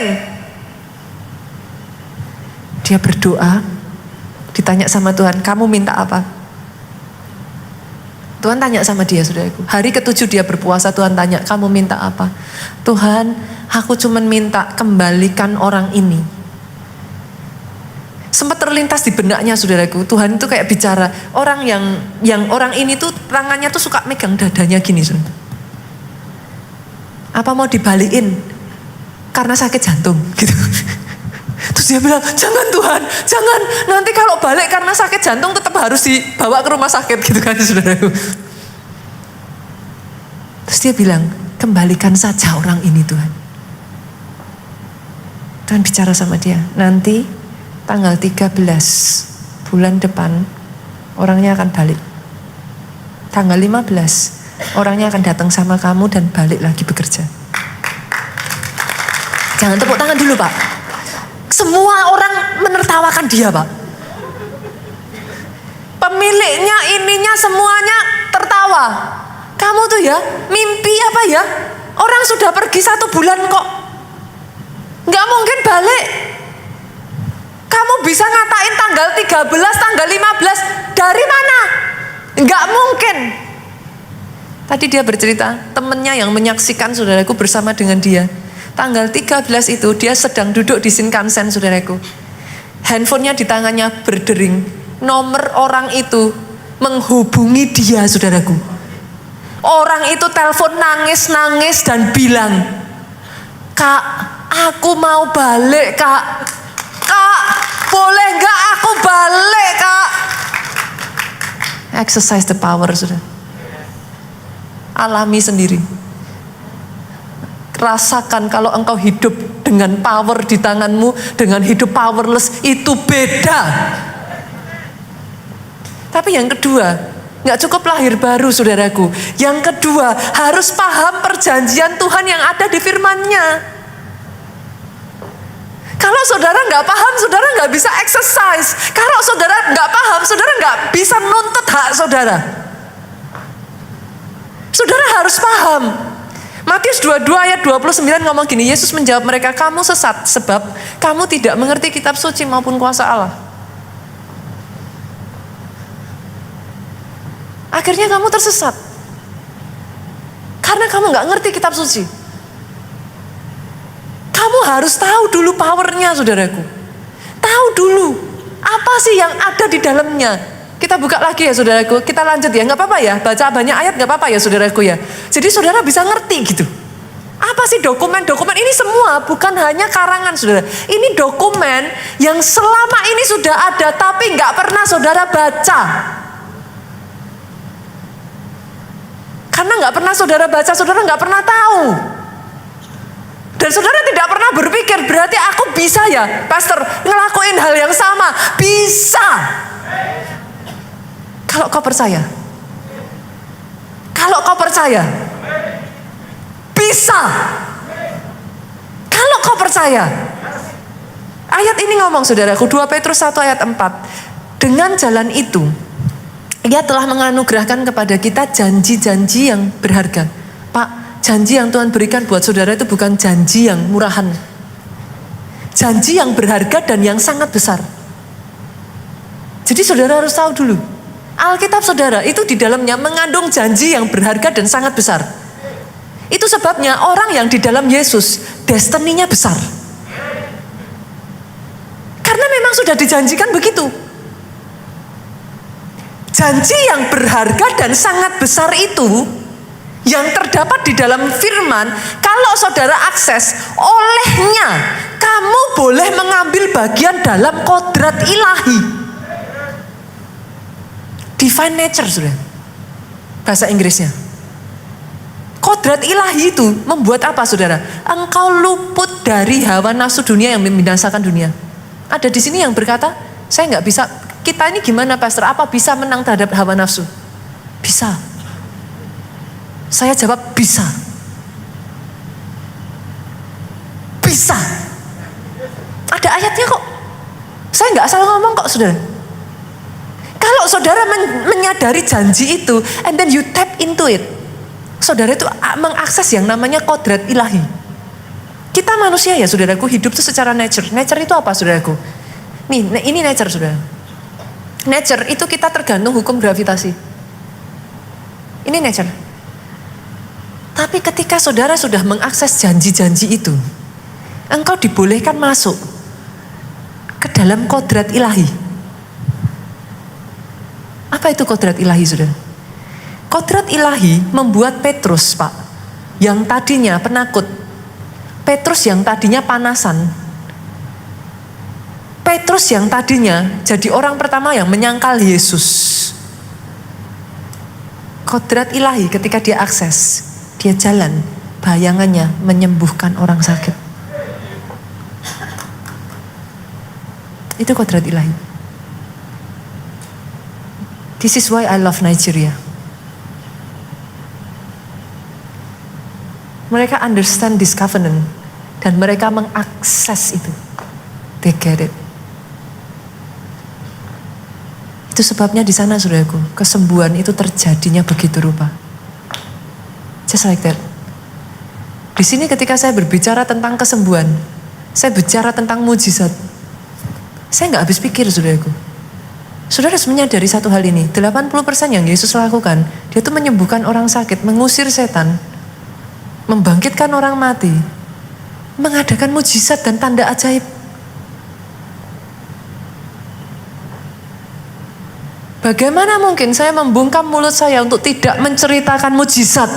Dia berdoa, ditanya sama Tuhan, kamu minta apa? Tuhan tanya sama dia, saudaraku. Hari ke-7 dia berpuasa, Tuhan tanya, kamu minta apa? Tuhan, aku cuma minta kembalikan orang ini. Sempat terlintas di benaknya, saudaraku. Tuhan itu kayak bicara, orang yang orang ini tuh tangannya tuh suka megang dadanya gini, saudara. Apa mau dibalikin? Karena sakit jantung, gitu. Terus dia bilang, jangan Tuhan, jangan. Nanti kalau balik karena sakit jantung tetap harus dibawa ke rumah sakit, gitu kan, saudaraku. Terus dia bilang, kembalikan saja orang ini, Tuhan. Tuhan bicara sama dia, nanti tanggal 13 bulan depan orangnya akan balik. Tanggal 15 orangnya akan datang sama kamu dan balik lagi bekerja. Jangan tepuk tangan dulu, Pak. Semua orang menertawakan dia, Pak. Pemiliknya, ininya, semuanya tertawa. Kamu tuh ya, mimpi apa ya? Orang sudah pergi 1 bulan kok. Nggak mungkin balik. Kamu bisa ngatain tanggal 13, tanggal 15. Dari mana? Nggak mungkin. Tadi dia bercerita, temennya yang menyaksikan, saudaraku, bersama dengan dia. Tanggal 13 itu dia sedang duduk di Shinkansen, saudaraku. Handphonenya di tangannya berdering. Nomor orang itu menghubungi dia, saudaraku. Orang itu telepon nangis-nangis dan bilang, Kak, aku mau balik, Kak. Kak, boleh gak aku balik, Kak? Exercise the power, saudara. Alami sendiri. Rasakan kalau engkau hidup dengan power di tanganmu, dengan hidup powerless, itu beda. Tapi yang kedua, gak cukup lahir baru, saudaraku. Yang kedua, harus paham perjanjian Tuhan yang ada di firman-Nya. Kalau saudara gak paham, saudara gak bisa exercise. Kalau saudara gak paham, saudara gak bisa nuntut hak saudara. Saudara harus paham. Matius 22 ayat 29 ngomong gini, Yesus menjawab mereka, kamu sesat sebab kamu tidak mengerti kitab suci maupun kuasa Allah. Akhirnya kamu tersesat. Karena kamu gak ngerti kitab suci. Kamu harus tahu dulu powernya, saudaraku. Tahu dulu apa sih yang ada di dalamnya. Kita buka lagi ya saudaraku, kita lanjut ya, gak apa-apa ya, baca banyak ayat gak apa-apa ya saudaraku ya. Jadi saudara bisa ngerti gitu. Apa sih dokumen-dokumen ini semua bukan hanya karangan saudara. Ini dokumen yang selama ini sudah ada tapi gak pernah saudara baca. Karena gak pernah saudara baca, saudara gak pernah tahu. Dan saudara tidak pernah berpikir, berarti aku bisa ya, pastor, ngelakuin hal yang sama. Bisa. Kalau kau percaya. Kalau kau percaya. Bisa. Kalau kau percaya. Ayat ini ngomong saudaraku, 2 Petrus 1 ayat 4. Dengan jalan itu, Ia telah menganugerahkan kepada kita janji-janji yang berharga. Pak, janji yang Tuhan berikan buat saudara itu bukan janji yang murahan. Janji yang berharga dan yang sangat besar. Jadi saudara harus tahu dulu. Alkitab saudara itu di dalamnya mengandung janji yang berharga dan sangat besar. Itu sebabnya orang yang di dalam Yesus destininya besar. Karena memang sudah dijanjikan begitu. Janji yang berharga dan sangat besar itu yang terdapat di dalam firman, kalau saudara akses, olehnya kamu boleh mengambil bagian dalam kodrat ilahi. Divine nature, saudara. Bahasa Inggrisnya. Kodrat ilahi itu membuat apa, saudara? Engkau luput dari hawa nafsu dunia yang membinasakan dunia. Ada di sini yang berkata, saya nggak bisa. Kita ini gimana, pastor? Apa bisa menang terhadap hawa nafsu? Bisa. Saya jawab bisa. Bisa. Ada ayatnya kok. Saya nggak salah ngomong kok, saudara. Kalau saudara menyadari janji itu, and then you tap into it, saudara itu mengakses yang namanya kodrat ilahi. Kita manusia ya saudaraku, hidup itu secara nature. Nature itu apa saudaraku? Nih, ini nature saudara. Nature itu kita tergantung hukum gravitasi. Ini nature. Tapi ketika saudara sudah mengakses janji-janji itu, engkau dibolehkan masuk ke dalam kodrat ilahi. Apa itu kodrat ilahi, saudara? Kodrat ilahi membuat Petrus, Pak, yang tadinya penakut, Petrus yang tadinya panasan, Petrus yang tadinya jadi orang pertama yang menyangkal Yesus. Kodrat ilahi ketika dia akses, dia jalan, bayangannya menyembuhkan orang sakit. Itu kodrat ilahi. This is why I love Nigeria. Mereka understand this covenant dan mereka mengakses itu. They get it. Itu sebabnya di sana saudaraku, kesembuhan itu terjadinya begitu rupa. Just like that. Di sini ketika saya berbicara tentang kesembuhan, saya bicara tentang mujizat. Saya nggak habis pikir saudaraku. Saudara harus menyadari satu hal ini, 80% yang Yesus lakukan, dia itu menyembuhkan orang sakit, mengusir setan, membangkitkan orang mati, mengadakan mujizat dan tanda ajaib. Bagaimana mungkin saya membungkam mulut saya untuk tidak menceritakan mujizat?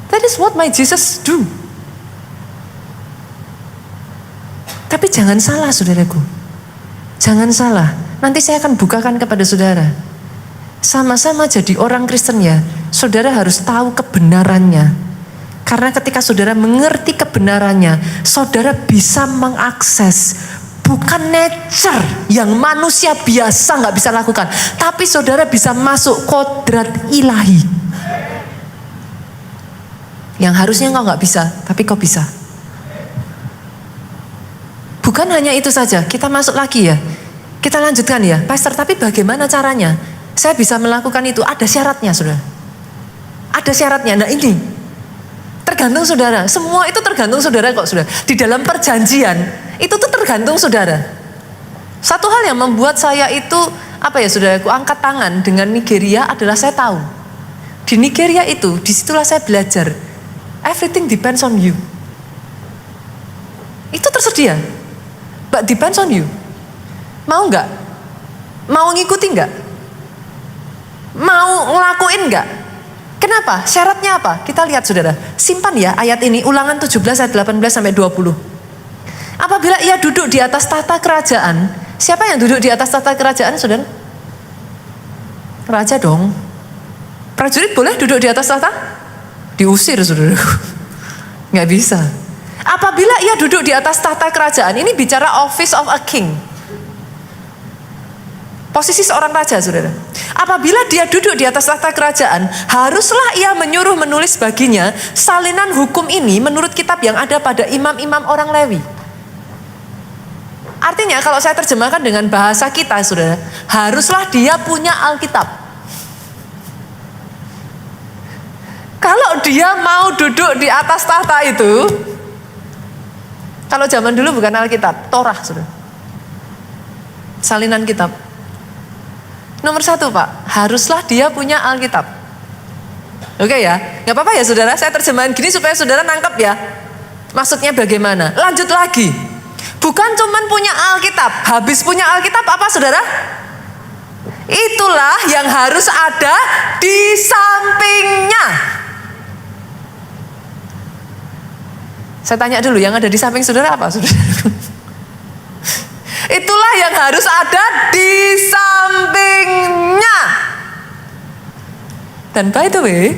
That is what my Jesus do. Tapi jangan salah saudaraku. Jangan salah. Nanti saya akan bukakan kepada saudara. Sama-sama jadi orang Kristen ya, saudara harus tahu kebenarannya. Karena ketika saudara mengerti kebenarannya, saudara bisa mengakses bukan nature yang manusia biasa gak bisa lakukan. Tapi saudara bisa masuk kodrat ilahi. Yang harusnya kau gak bisa, tapi kau bisa. Bukan hanya itu saja, kita masuk lagi ya. Kita lanjutkan ya, pastor, tapi bagaimana caranya? Saya bisa melakukan itu, ada syaratnya saudara. Ada syaratnya. Nah ini, tergantung saudara. Semua itu tergantung saudara kok saudara. Di dalam perjanjian, itu tuh tergantung saudara. Satu hal yang membuat saya itu, saudaraku, angkat tangan dengan Nigeria adalah saya tahu. Di Nigeria itu, disitulah saya belajar. Everything depends on you. Itu tersedia. But depends on you. Mau nggak? Mau ngikuti nggak? Mau ngelakuin nggak? Kenapa? Syaratnya apa? Kita lihat saudara. Simpan ya ayat ini, Ulangan 17 ayat 18 sampai 20. Apabila ia duduk di atas tahta kerajaan, siapa yang duduk di atas tahta kerajaan, saudara? Raja dong. Prajurit boleh duduk di atas tahta? Diusir, saudara. Nggak bisa. Apabila ia duduk di atas tahta kerajaan, ini bicara office of a king. Posisi seorang raja, saudara. Apabila dia duduk di atas tahta kerajaan, haruslah ia menyuruh menulis baginya salinan hukum ini menurut kitab yang ada pada imam-imam orang Lewi. Artinya kalau saya terjemahkan dengan bahasa kita, saudara, haruslah dia punya Alkitab. Kalau dia mau duduk di atas tahta itu, kalau zaman dulu bukan Alkitab, Torah, saudara. Salinan kitab. Nomor 1 Pak, haruslah dia punya Alkitab. Oke ya, gak apa-apa ya saudara, saya terjemahan gini supaya saudara nangkep ya. Maksudnya bagaimana? Lanjut lagi. Bukan cuman punya Alkitab, habis punya Alkitab apa saudara? Itulah yang harus ada di sampingnya. Saya tanya dulu, yang ada di samping saudara apa saudara? Itulah yang harus ada di sampingnya. Dan by the way,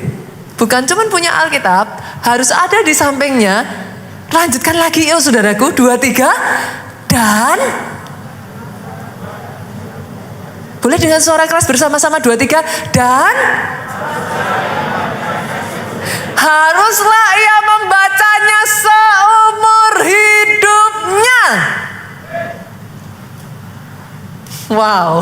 bukan cuma punya Alkitab, harus ada di sampingnya. Lanjutkan lagi ya saudaraku, 2, 3. Dan boleh dengan suara keras bersama-sama 2, 3. Dan haruslah ia membacanya seumur hidupnya. Wow.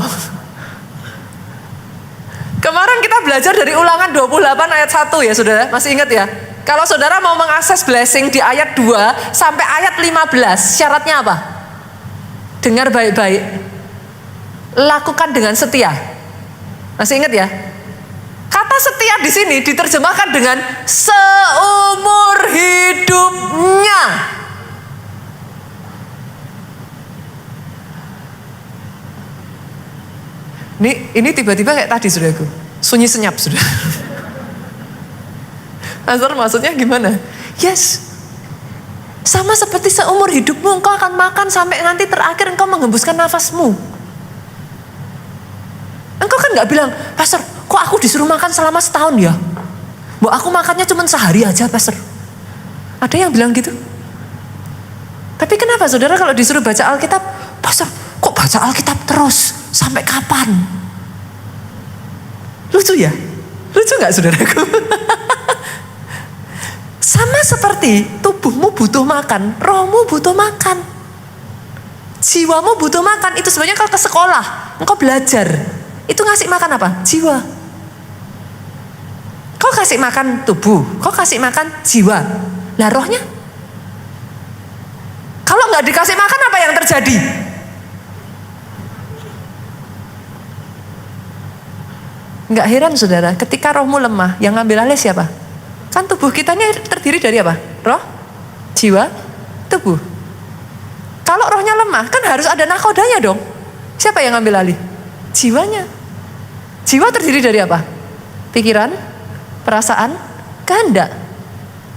Kemarin kita belajar dari Ulangan 28 ayat 1 ya saudara, masih ingat ya? Kalau saudara mau mengakses blessing di ayat 2 sampai ayat 15, syaratnya apa? Dengar baik-baik. Lakukan dengan setia. Masih ingat ya? Kata setia di sini diterjemahkan dengan seumur hidupnya. Ini tiba-tiba kayak tadi saudaraku, sunyi senyap sudah. Azhar maksudnya gimana? Yes, sama seperti seumur hidupmu engkau akan makan sampai nanti terakhir engkau menghembuskan nafasmu. Engkau kan nggak bilang, Pastor, kok aku disuruh makan selama setahun ya? Mbak aku makannya cuma sehari aja, Pastor. Ada yang bilang gitu? Tapi kenapa saudara kalau disuruh baca Alkitab, Pastor, kok baca Alkitab terus? Sampai kapan? Lucu ya? Lucu gak saudaraku? Sama seperti tubuhmu butuh makan, rohmu butuh makan, jiwamu butuh makan. Itu sebenarnya kalau ke sekolah, engkau belajar, itu ngasih makan apa? Jiwa. Kau kasih makan tubuh, kau kasih makan jiwa. Lah rohnya? Kalau gak dikasih makan apa yang terjadi? Nggak heran saudara, ketika rohmu lemah, yang ngambil alih siapa? Kan tubuh kita ini terdiri dari apa? Roh, jiwa, tubuh. Kalau rohnya lemah, kan harus ada nakodanya dong. Siapa yang ngambil alih? Jiwanya. Jiwa terdiri dari apa? Pikiran, perasaan, kehendak.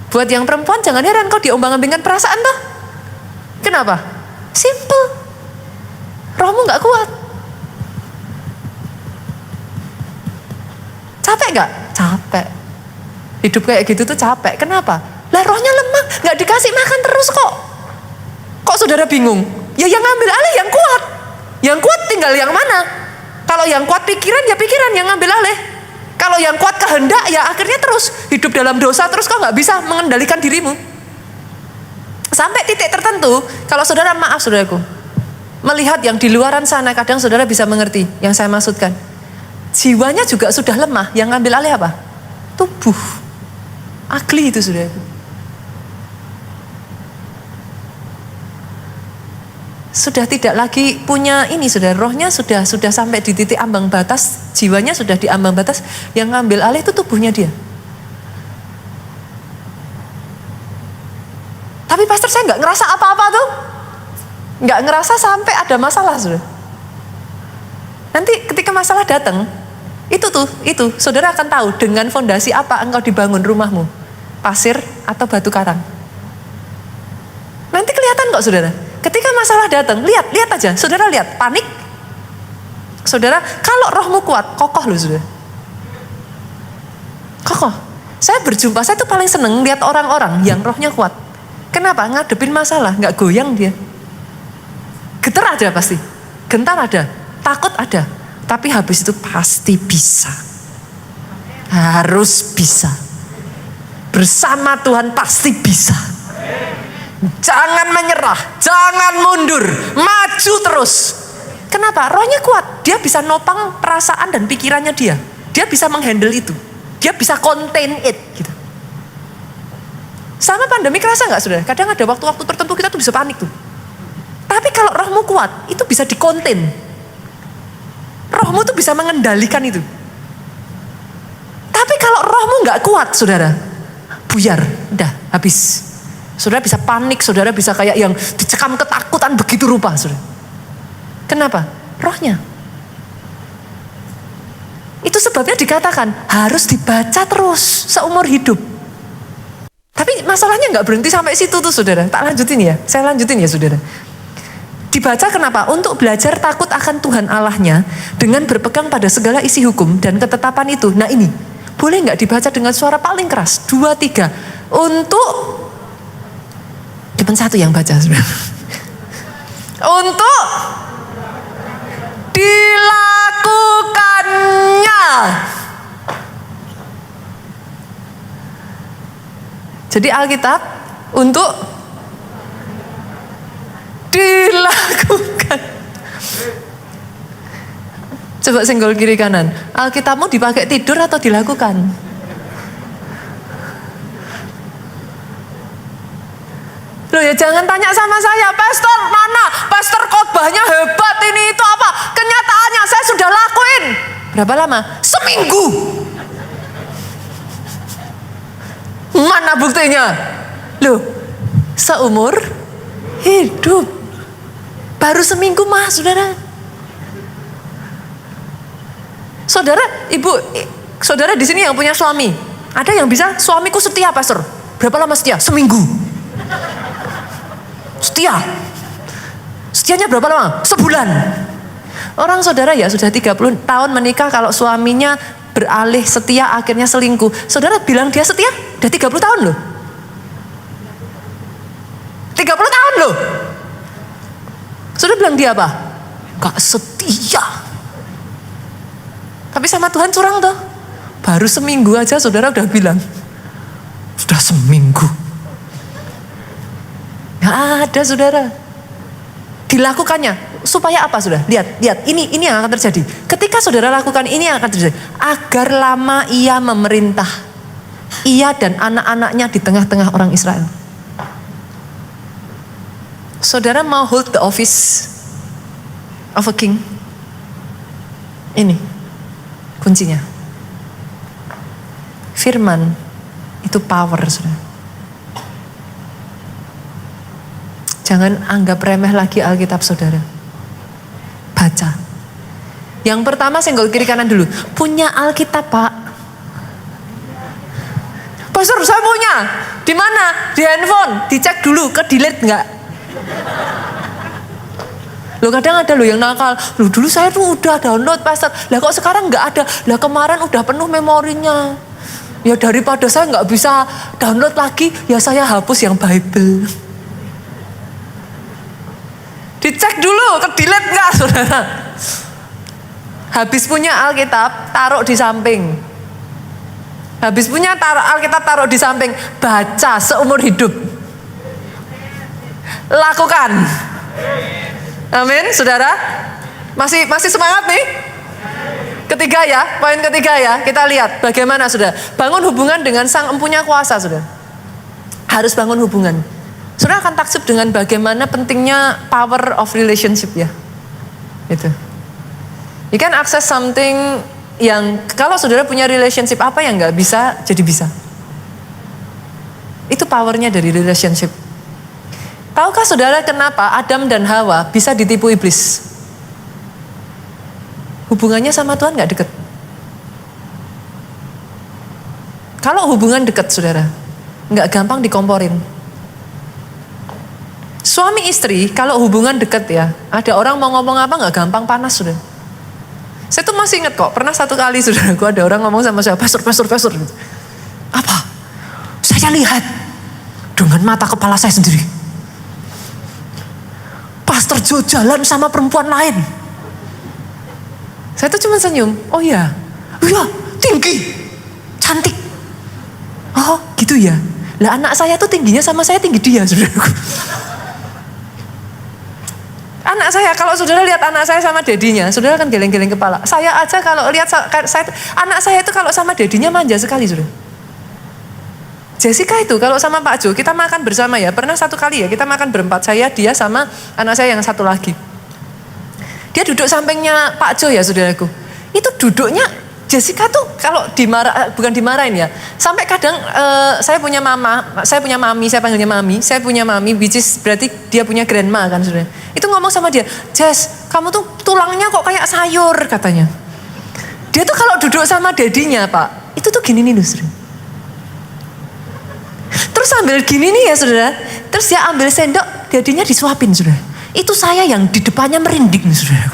Buat yang perempuan jangan heran kau diombang-ambingkan perasaan toh. Kenapa? Simple. Rohmu nggak kuat. Capek gak? Capek. Hidup kayak gitu tuh capek. Kenapa? Lah rohnya lemah, gak dikasih makan terus kok. Kok saudara bingung? Ya yang ngambil alih yang kuat. Yang kuat tinggal yang mana? Kalau yang kuat pikiran, ya pikiran yang ngambil alih. Kalau yang kuat kehendak, ya akhirnya terus hidup dalam dosa terus kau gak bisa mengendalikan dirimu. Sampai titik tertentu, kalau saudara, maaf saudaraku, melihat yang di luaran sana, kadang saudara bisa mengerti yang saya maksudkan. Jiwanya juga sudah lemah, yang ngambil alih apa? tubuh. Ugly itu saudara. Sudah tidak lagi punya ini saudara, rohnya sudah sampai di titik ambang batas, jiwanya sudah di ambang batas, yang ngambil alih itu tubuhnya dia. Tapi pastor saya nggak ngerasa apa-apa tuh, nggak ngerasa sampai ada masalah saudara. Nanti ketika masalah datang, itu saudara akan tahu dengan fondasi apa engkau dibangun rumahmu, pasir atau batu karang. Nanti kelihatan kok saudara. Ketika masalah datang, lihat aja, saudara lihat, panik. Saudara, kalau rohmu kuat, kokoh loh saudara. Kokoh. Saya berjumpa, saya tuh paling seneng lihat orang-orang yang rohnya kuat. Kenapa? Ngadepin masalah, nggak goyang dia. Getar ada pasti, gentar ada, takut ada. Tapi habis itu pasti bisa. Harus bisa. Bersama Tuhan pasti bisa. Jangan menyerah, jangan mundur, maju terus. Kenapa? Rohnya kuat, dia bisa nopang perasaan dan pikirannya dia. Dia bisa menghandle itu, dia bisa contain it gitu. Sama pandemi kerasa nggak saudara? Kadang ada waktu-waktu tertentu kita tuh bisa panik tuh. Tapi kalau rohmu kuat, itu bisa di-contain. Rohmu tuh bisa mengendalikan itu. Tapi kalau rohmu nggak kuat saudara, buyar, udah habis. Saudara bisa panik, saudara bisa kayak yang dicekam ketakutan begitu rupa saudara. Kenapa? Rohnya. Itu sebabnya dikatakan harus dibaca terus seumur hidup. Tapi masalahnya nggak berhenti sampai situ tuh saudara. Tak lanjutin ya, saya lanjutin ya saudara. Dibaca kenapa? Untuk belajar takut akan Tuhan Allahnya dengan berpegang pada segala isi hukum dan ketetapan itu. Nah ini, boleh nggak dibaca dengan suara paling keras? 2, 3. Untuk cuma satu yang baca sebenarnya. Untuk dilakukannya. Jadi Alkitab untuk dilakukan. Coba senggol kiri kanan. Alkitabmu dipakai tidur atau dilakukan? Loh ya jangan tanya sama saya, pastor mana? Pastor khotbahnya hebat ini itu apa? Kenyataannya saya sudah lakuin. Berapa lama? Seminggu. Mana buktinya? Loh, seumur hidup. Baru seminggu mah saudara. Saudara di sini yang punya suami. Ada yang bisa, suamiku setia pastor. Berapa lama setia? Seminggu. Setianya berapa lama? Sebulan. Orang saudara ya sudah 30 tahun menikah, kalau suaminya beralih setia akhirnya selingkuh. Saudara bilang dia setia? Udah 30 tahun loh. 30 tahun loh. Saudara bilang dia apa? Gak setia. Tapi sama Tuhan curang toh. Baru seminggu aja saudara udah bilang. Sudah seminggu. Gak ada saudara. Dilakukannya supaya apa saudara? Lihat, ini yang akan terjadi. Ketika saudara lakukan ini yang akan terjadi. Agar lama ia memerintah, ia dan anak-anaknya di tengah-tengah orang Israel. Saudara mau hold the office of a king? Ini kuncinya. Firman itu power saudara. Jangan anggap remeh lagi Alkitab saudara. Baca. Yang pertama senggol kiri kanan dulu. Punya Alkitab pak? Pastor saya punya. Di mana? Di handphone. Dicek dulu ke delete nggak? Loh kadang ada loh yang nakal. Loh dulu saya tuh udah download pastor. Lah kok sekarang nggak ada? Lah kemarin udah penuh memorinya. Ya daripada saya nggak bisa download lagi, ya saya hapus yang Bible. Dicek dulu, ke delete nggak saudara? Habis punya Alkitab, taruh di samping. Habis punya Alkitab, taruh di samping. Baca seumur hidup. Lakukan. Amin, saudara. Masih semangat nih? Ketiga ya, poin ketiga ya. Kita lihat bagaimana saudara. Bangun hubungan dengan sang empunya kuasa saudara. Harus bangun hubungan. Saudara akan takjub dengan bagaimana pentingnya power of relationship ya. Itu. You can access something yang kalau saudara punya relationship apa yang nggak bisa jadi bisa. Itu powernya dari relationship. Tahukah saudara kenapa Adam dan Hawa bisa ditipu iblis? Hubungannya sama Tuhan nggak deket. Kalau hubungan deket saudara, nggak gampang dikomporin. Suami istri kalau hubungan deket ya, ada orang mau ngomong apa nggak gampang panas saudara. Saya tuh masih ingat kok, pernah satu kali saudaraku ada orang ngomong sama saya, pastor gitu. Apa? Saya lihat dengan mata kepala saya sendiri. Pastor Jo jalan sama perempuan lain. Saya tuh cuma senyum. Oh iya, tinggi, cantik. Oh gitu ya. Lah anak saya tuh tingginya sama saya tinggi dia, saudaraku. Anak saya, kalau saudara lihat anak saya sama dedinya, saudara kan geleng-geleng kepala. Saya aja kalau lihat anak saya itu kalau sama dedinya manja sekali, saudara. Jessica itu kalau sama Pak Jo, kita makan bersama ya. Pernah satu kali ya, kita makan berempat. Saya, dia sama anak saya yang satu lagi. Dia duduk sampingnya Pak Jo ya saudaraku. Itu duduknya Jessica tuh kalau bukan dimarahin ya. Sampai kadang saya punya mami, saya panggilnya mami. Saya punya mami, which is berarti dia punya grandma kan saudara. Itu ngomong sama dia, Jess, kamu tuh tulangnya kok kayak sayur katanya. Dia tuh kalau duduk sama dedinya Pak, itu tuh gini nih saudara. Terus sambil gini nih ya saudara. Terus dia ambil sendok, dedinya disuapin saudara. Itu saya yang di depannya merinding nih saudara.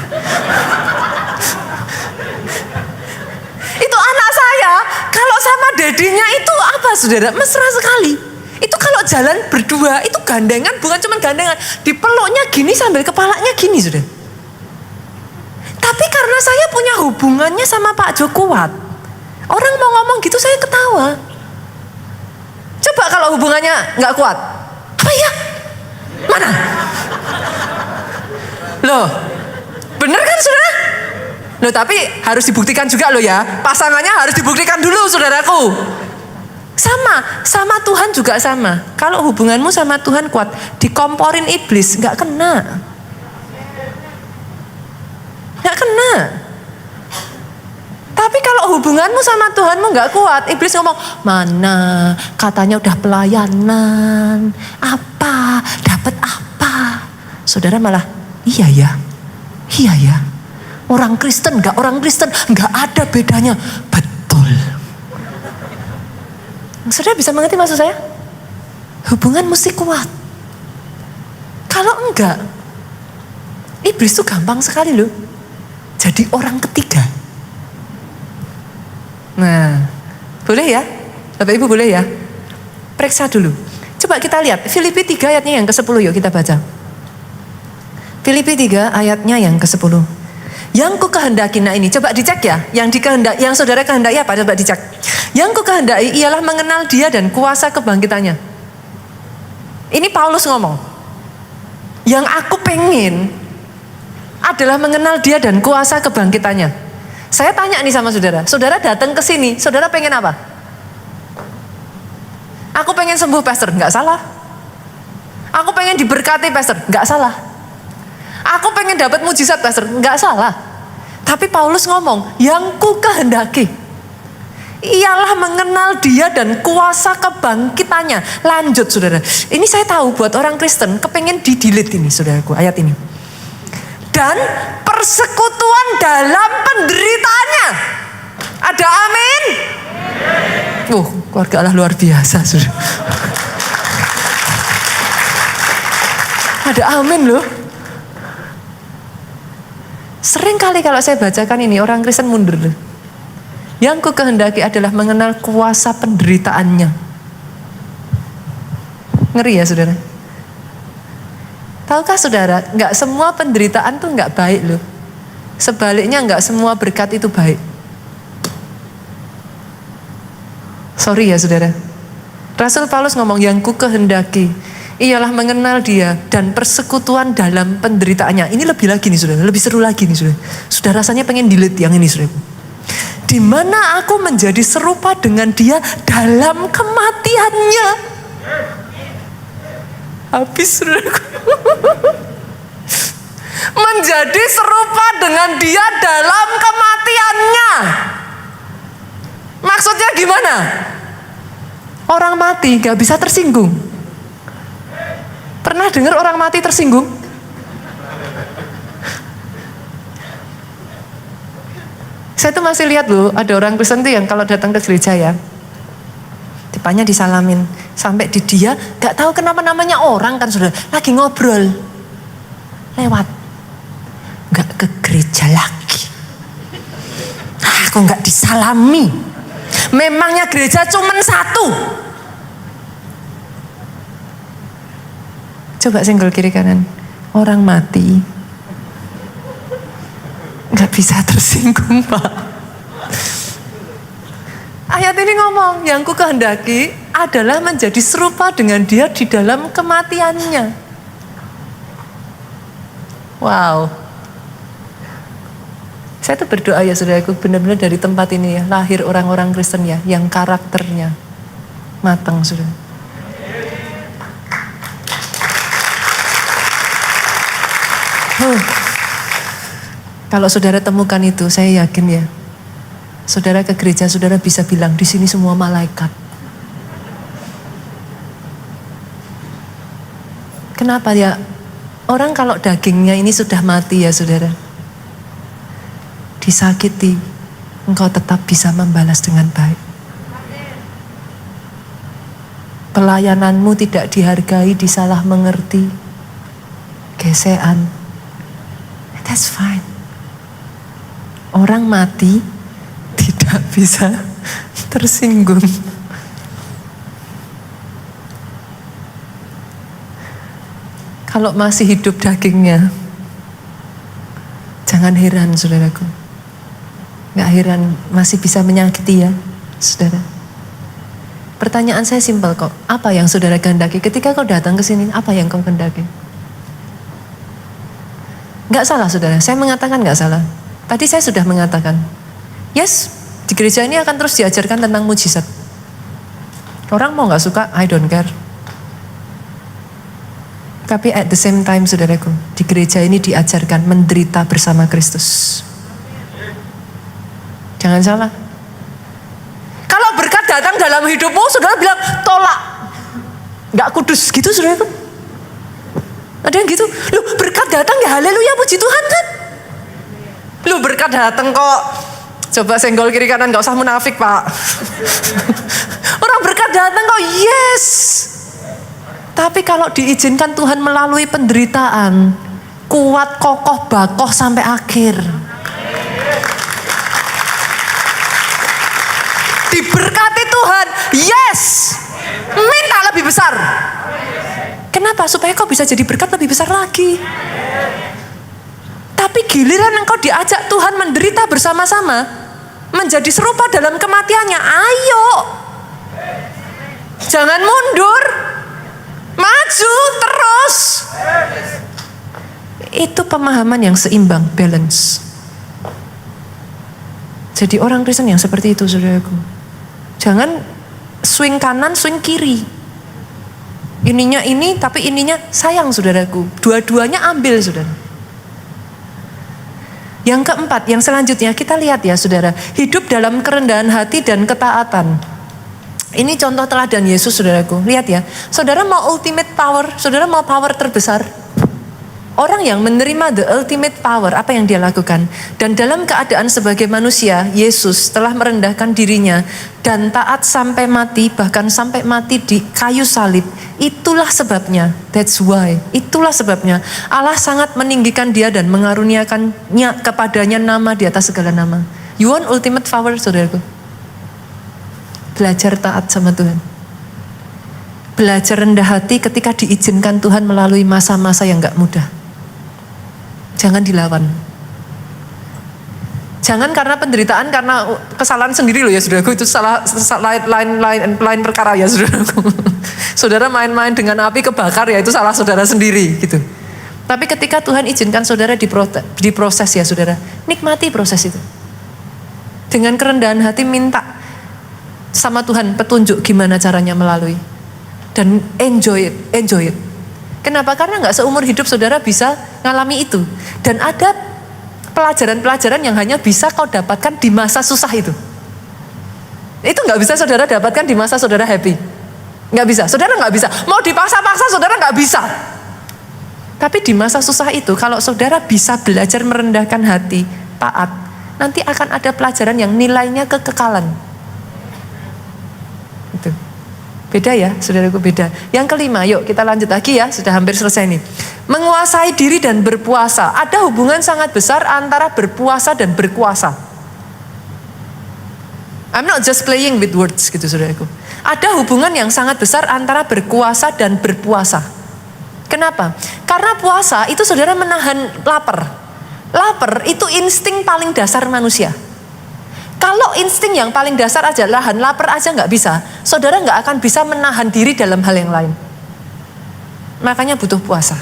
Itu anak saya kalau sama dedinya itu apa saudara? Mesra sekali. Itu kalau jalan berdua itu gandengan, bukan cuma gandengan, dipeluknya gini sambil kepalanya gini saudara. Tapi karena saya punya hubungannya sama Pak Jo kuat, orang mau ngomong gitu saya ketawa. Coba kalau hubungannya nggak kuat, apa ya? Mana? Loh, bener kan saudara? Loh tapi harus dibuktikan juga loh ya. Pasangannya harus dibuktikan dulu saudaraku. Sama Tuhan juga sama. Kalau hubunganmu sama Tuhan kuat, dikomporin iblis nggak kena. Nggak kena. Tapi kalau hubunganmu sama Tuhanmu nggak kuat, iblis ngomong, mana katanya udah pelayanan, apa, dapat apa. Saudara malah, iya ya. Orang Kristen nggak ada bedanya. Betul. Saudara bisa mengerti maksud saya? Hubungan mesti kuat. Kalau enggak, iblis tuh gampang sekali loh. Jadi orang ketiga. Nah, boleh ya? Bapak Ibu boleh ya? Periksa dulu. Coba kita lihat Filipi 3 ayatnya yang ke-10 yuk kita baca. Filipi 3 ayatnya yang ke-10. Yang ku kehendaki, nah ini coba dicek ya. Yang saudara kehendaki apa? Coba dicek. Yang ku kehendaki ialah mengenal dia dan kuasa kebangkitannya. Ini Paulus ngomong. Yang aku pengen adalah mengenal dia dan kuasa kebangkitannya. Saya tanya nih sama saudara, saudara datang ke sini, saudara pengen apa? Aku pengen sembuh pastor, nggak salah. Aku pengen diberkati pastor, nggak salah. Aku pengen dapat mujizat pastor, nggak salah. Tapi Paulus ngomong, yang ku kehendaki ialah mengenal dia dan kuasa kebangkitannya. Lanjut saudara, ini saya tahu buat orang Kristen kepengen di-delete ini saudaraku, ayat ini. Dan persekutuan dalam penderitaannya. Ada amin? Keluarga Allah luar biasa saudara. Ada amin loh. Sering kali kalau saya bacakan ini orang Kristen mundur loh. Yang ku kehendaki adalah mengenal kuasa penderitaannya. Ngeri ya saudara. Tahukah saudara, gak semua penderitaan tuh gak baik loh. Sebaliknya gak semua berkat itu baik. Sorry ya saudara. Rasul Paulus ngomong, yang ku kehendaki ialah mengenal dia dan persekutuan dalam penderitaannya. Ini lebih lagi nih saudara, lebih seru lagi nih saudara. Sudah rasanya pengen delete yang ini saudara. di mana aku menjadi serupa dengan dia dalam kematiannya. Habis, saudaraku. Menjadi serupa dengan dia dalam kematiannya. Maksudnya gimana? Orang mati gak bisa tersinggung. Pernah dengar orang mati tersinggung? Saya tuh masih lihat loh, ada orang Kristen tuh yang kalau datang ke gereja ya, depannya disalamin, sampai di dia gak tahu kenapa namanya orang kan sudah lagi ngobrol, lewat, gak ke gereja lagi. Aku gak disalami. Memangnya gereja cuman satu. Coba senggol kiri kanan. Orang mati gak bisa tersinggung, Pak. Ayat ini ngomong, yang ku kehendaki adalah menjadi serupa dengan dia di dalam kematiannya. Wow. Saya tuh berdoa ya saudaraku, benar-benar dari tempat ini ya, lahir orang-orang Kristen ya, yang karakternya matang, saudara. Kalau saudara temukan itu, saya yakin ya, saudara ke gereja, saudara bisa bilang, di sini semua malaikat. Kenapa ya? Orang kalau dagingnya ini sudah mati ya saudara, disakiti, engkau tetap bisa membalas dengan baik. Pelayananmu tidak dihargai, disalah mengerti, gesekan. That's fine. Orang mati tidak bisa tersinggung. Kalau masih hidup dagingnya, jangan heran saudaraku. Gak heran masih bisa menyakiti ya saudara. Pertanyaan saya simpel kok. Apa yang saudara kehendaki? Ketika kau datang ke sini, apa yang kau kehendaki? Gak salah saudara, saya mengatakan gak salah. Tadi saya sudah mengatakan, yes, di gereja ini akan terus diajarkan tentang mujizat. Orang mau gak suka, I don't care. Tapi at the same time saudaraku, di gereja ini diajarkan menderita bersama Kristus. Jangan salah. Kalau berkat datang dalam hidupmu, saudara bilang tolak, gak kudus gitu saudaraku. Ada yang gitu, loh berkat datang ya haleluya puji Tuhan kan. Loh berkat datang kok, coba senggol kiri kanan, gak usah munafik Pak. Orang berkat datang kok, yes. Tapi kalau diizinkan Tuhan melalui penderitaan, kuat, kokoh, bakoh sampai akhir. Diberkati Tuhan, yes. Minta lebih besar. Kenapa? Supaya kau bisa jadi berkat lebih besar lagi. Tapi giliran engkau diajak Tuhan menderita bersama-sama, menjadi serupa dalam kematiannya, ayo. Jangan mundur. Maju terus. Itu pemahaman yang seimbang, balance. Jadi orang Kristen yang seperti itu saudaraku. Jangan swing kanan, swing kiri. Ininya ini, tapi ininya sayang saudaraku. Dua-duanya ambil saudara. Yang keempat, yang selanjutnya kita lihat ya saudara. Hidup dalam kerendahan hati dan ketaatan. Ini contoh teladan Yesus saudaraku. Lihat ya, saudara mau ultimate power, saudara mau power terbesar. Orang yang menerima the ultimate power, apa yang dia lakukan? Dan dalam keadaan sebagai manusia, Yesus telah merendahkan dirinya dan taat sampai mati, bahkan sampai mati di kayu salib. Itulah sebabnya, that's why, itulah sebabnya Allah sangat meninggikan dia dan mengaruniakannya kepadanya nama di atas segala nama. You want ultimate power saudaraku? Belajar taat sama Tuhan. Belajar rendah hati ketika diizinkan Tuhan melalui masa-masa yang gak mudah. Jangan dilawan. Jangan karena penderitaan, karena kesalahan sendiri loh ya saudaraku. Itu lain perkara ya saudaraku. Saudara main-main dengan api kebakar ya itu salah saudara sendiri gitu. Tapi ketika Tuhan izinkan saudara diproses ya saudara, nikmati proses itu. Dengan kerendahan hati minta sama Tuhan petunjuk gimana caranya melalui. Dan enjoy it. Kenapa? Karena nggak seumur hidup saudara bisa ngalami itu. Dan ada pelajaran-pelajaran yang hanya bisa kau dapatkan di masa susah itu. Itu nggak bisa saudara dapatkan di masa saudara happy. Nggak bisa, saudara nggak bisa. Mau dipaksa-paksa saudara nggak bisa. Tapi di masa susah itu, kalau saudara bisa belajar merendahkan hati, taat, nanti akan ada pelajaran yang nilainya kekekalan. Itu. Beda ya, saudaraku, beda. Yang kelima, yuk kita lanjut lagi ya, sudah hampir selesai nih. Menguasai diri dan berpuasa. Ada hubungan sangat besar antara berpuasa dan berkuasa. I'm not just playing with words gitu saudaraku. Ada hubungan yang sangat besar antara berkuasa dan berpuasa. Kenapa? Karena puasa itu saudara menahan lapar. Lapar itu insting paling dasar manusia. Kalau insting yang paling dasar aja, nahan lapar aja nggak bisa, saudara nggak akan bisa menahan diri dalam hal yang lain. Makanya butuh puasa.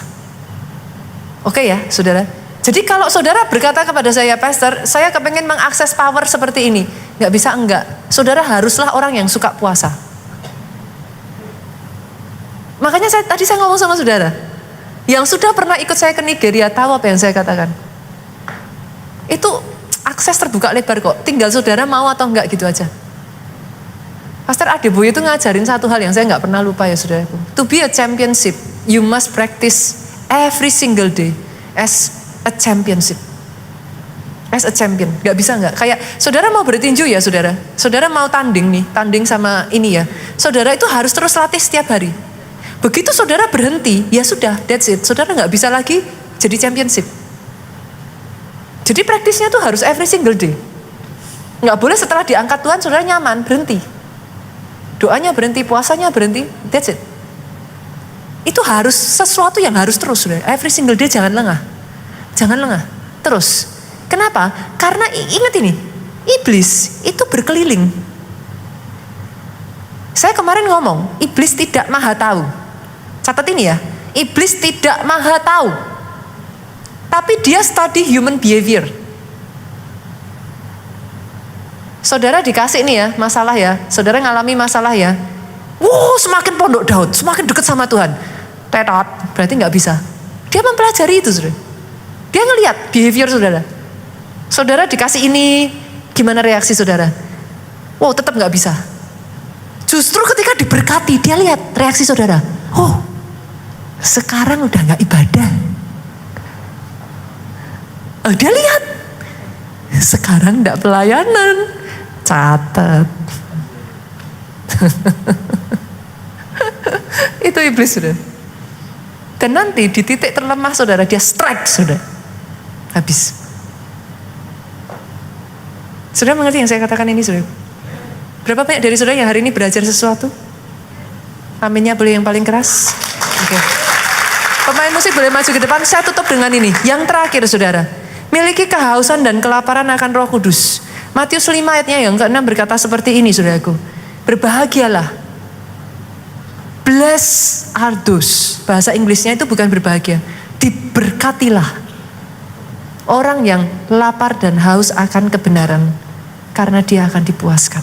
Oke ya, saudara. Jadi kalau saudara berkata kepada saya, Pastor, saya kepengen mengakses power seperti ini, nggak bisa enggak. Saudara haruslah orang yang suka puasa. Makanya tadi saya ngomong sama saudara, yang sudah pernah ikut saya ke Nigeria tahu apa yang saya katakan. Itu akses terbuka lebar kok, tinggal saudara mau atau enggak gitu aja. Pastor Adeboye itu ngajarin satu hal yang saya nggak pernah lupa ya saudaraku. To be a championship, you must practice every single day as a championship. As a champion, nggak bisa nggak? Kayak saudara mau bertinju ya saudara, saudara mau tanding nih, tanding sama ini ya, saudara itu harus terus latih setiap hari. Begitu saudara berhenti, ya sudah, that's it. Saudara nggak bisa lagi jadi championship. Jadi praktisnya tuh harus every single day. Nggak boleh setelah diangkat Tuhan saudara nyaman, berhenti. Doanya berhenti, puasanya berhenti, that's it. Itu harus sesuatu yang harus terus saudara. Every single day jangan lengah. Jangan lengah, terus. Kenapa? Karena ingat ini, iblis itu berkeliling. Saya kemarin ngomong, iblis tidak maha tahu. Catat ini ya, iblis tidak maha tahu. Tapi dia study human behavior. Saudara dikasih nih ya, masalah ya. Saudara ngalami masalah ya. Semakin pondok Daud, semakin dekat sama Tuhan. Tetot, berarti nggak bisa. Dia mempelajari itu saudara. Dia ngelihat behavior saudara. Saudara dikasih ini, gimana reaksi saudara? Tetap nggak bisa. Justru ketika diberkati, dia lihat reaksi saudara. Sekarang udah nggak ibadah. Dia lihat, sekarang nggak pelayanan. Catat. Itu iblis saudara. Dan nanti di titik terlemah saudara, dia strike saudara. Habis. Saudara mengerti yang saya katakan ini saudara? Berapa banyak dari saudara yang hari ini belajar sesuatu? Aminnya boleh yang paling keras. Oke. Pemain musik boleh maju ke depan. Saya tutup dengan ini. Yang terakhir saudara. Miliki kehausan dan kelaparan akan Roh Kudus. Matius 5 ayatnya yang ke-6 berkata seperti ini saudaraku. Berbahagialah. Blessed are those. Bahasa Inggrisnya itu bukan berbahagia. Diberkatilah orang yang lapar dan haus akan kebenaran, karena dia akan dipuaskan.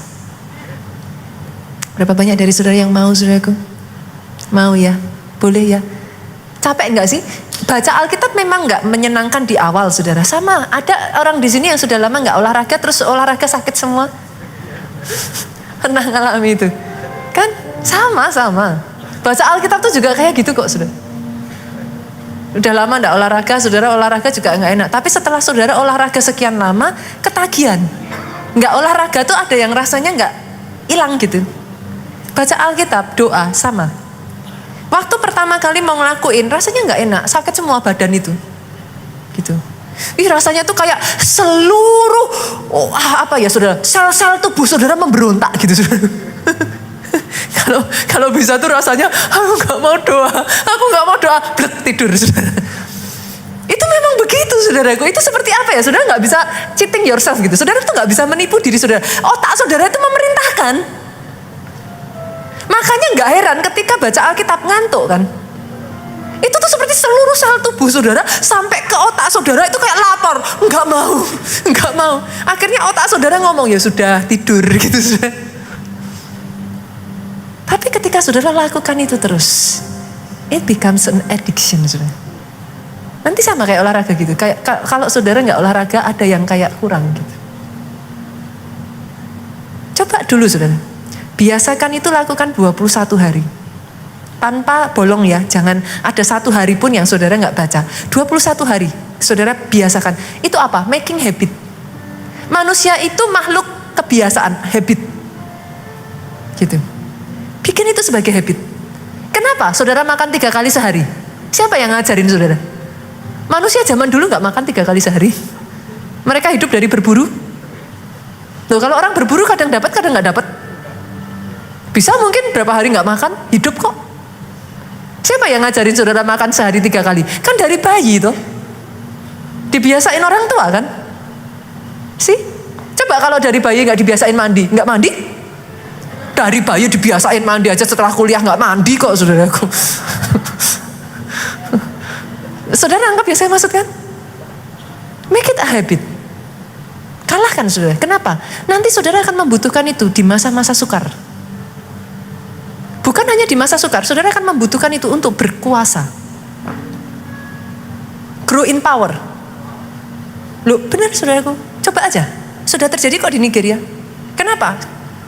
Berapa banyak dari saudara yang mau saudaraku? Mau ya? Boleh ya? Capek enggak sih? Baca Alkitab memang enggak menyenangkan di awal saudara. Sama, ada orang di sini yang sudah lama enggak olahraga, terus olahraga sakit semua. Pernah ngalami itu? Kan? Sama. Baca Alkitab tuh juga kayak gitu kok saudara. Udah lama enggak olahraga, saudara olahraga juga enggak enak. Tapi setelah saudara olahraga sekian lama, ketagihan. Enggak olahraga tuh ada yang rasanya enggak hilang gitu. Baca Alkitab, doa, sama. Waktu pertama kali mau ngelakuin, rasanya enggak enak, sakit semua badan itu. Gitu. Rasanya tuh kayak seluruh, saudara, sel-sel tubuh saudara memberontak gitu saudara. Kalau bisa tuh rasanya, aku nggak mau doa, blek tidur saudara. Itu memang begitu saudaraku. Itu seperti apa ya? Saudara nggak bisa cheating yourself gitu. Saudara tuh nggak bisa menipu diri saudara. Otak saudara itu memerintahkan. Makanya nggak heran ketika baca Alkitab ngantuk kan. Itu tuh seperti seluruh sel tubuh saudara sampai ke otak saudara itu kayak lapar. Enggak mau. Akhirnya otak saudara ngomong, ya sudah tidur gitu saudara. Tapi ketika saudara lakukan itu terus, it becomes an addiction saudara. Nanti sama kayak olahraga gitu. Kayak kalau saudara nggak olahraga ada yang kayak kurang gitu. Coba dulu saudara. Biasakan itu lakukan 21 hari. Tanpa bolong ya, jangan ada satu hari pun yang saudara nggak baca. 21 hari, saudara biasakan. Itu apa? Making habit. Manusia itu makhluk kebiasaan, habit. Gitu. Bikin itu sebagai habit. Kenapa? Saudara makan 3 kali sehari. Siapa yang ngajarin saudara? Manusia zaman dulu nggak makan 3 kali sehari. Mereka hidup dari berburu. Loh, kalau orang berburu kadang dapat, kadang nggak dapat. Bisa mungkin berapa hari nggak makan, hidup kok. Siapa yang ngajarin saudara makan sehari 3 kali? Kan dari bayi itu. Dibiasain orang tua kan? Sih? Coba kalau dari bayi nggak dibiasain mandi, nggak mandi? Dari bayi dibiasain mandi aja, setelah kuliah nggak mandi kok saudaraku. Saudara anggap ya saya maksud kan? Make it a habit. Kalahkan saudara. Kenapa? Nanti saudara akan membutuhkan itu di masa-masa sukar. Bukan hanya di masa sukar, saudara akan membutuhkan itu untuk berkuasa. Grow in power. Loh benar saudaraku, coba aja. Sudah terjadi kok di Nigeria. Kenapa?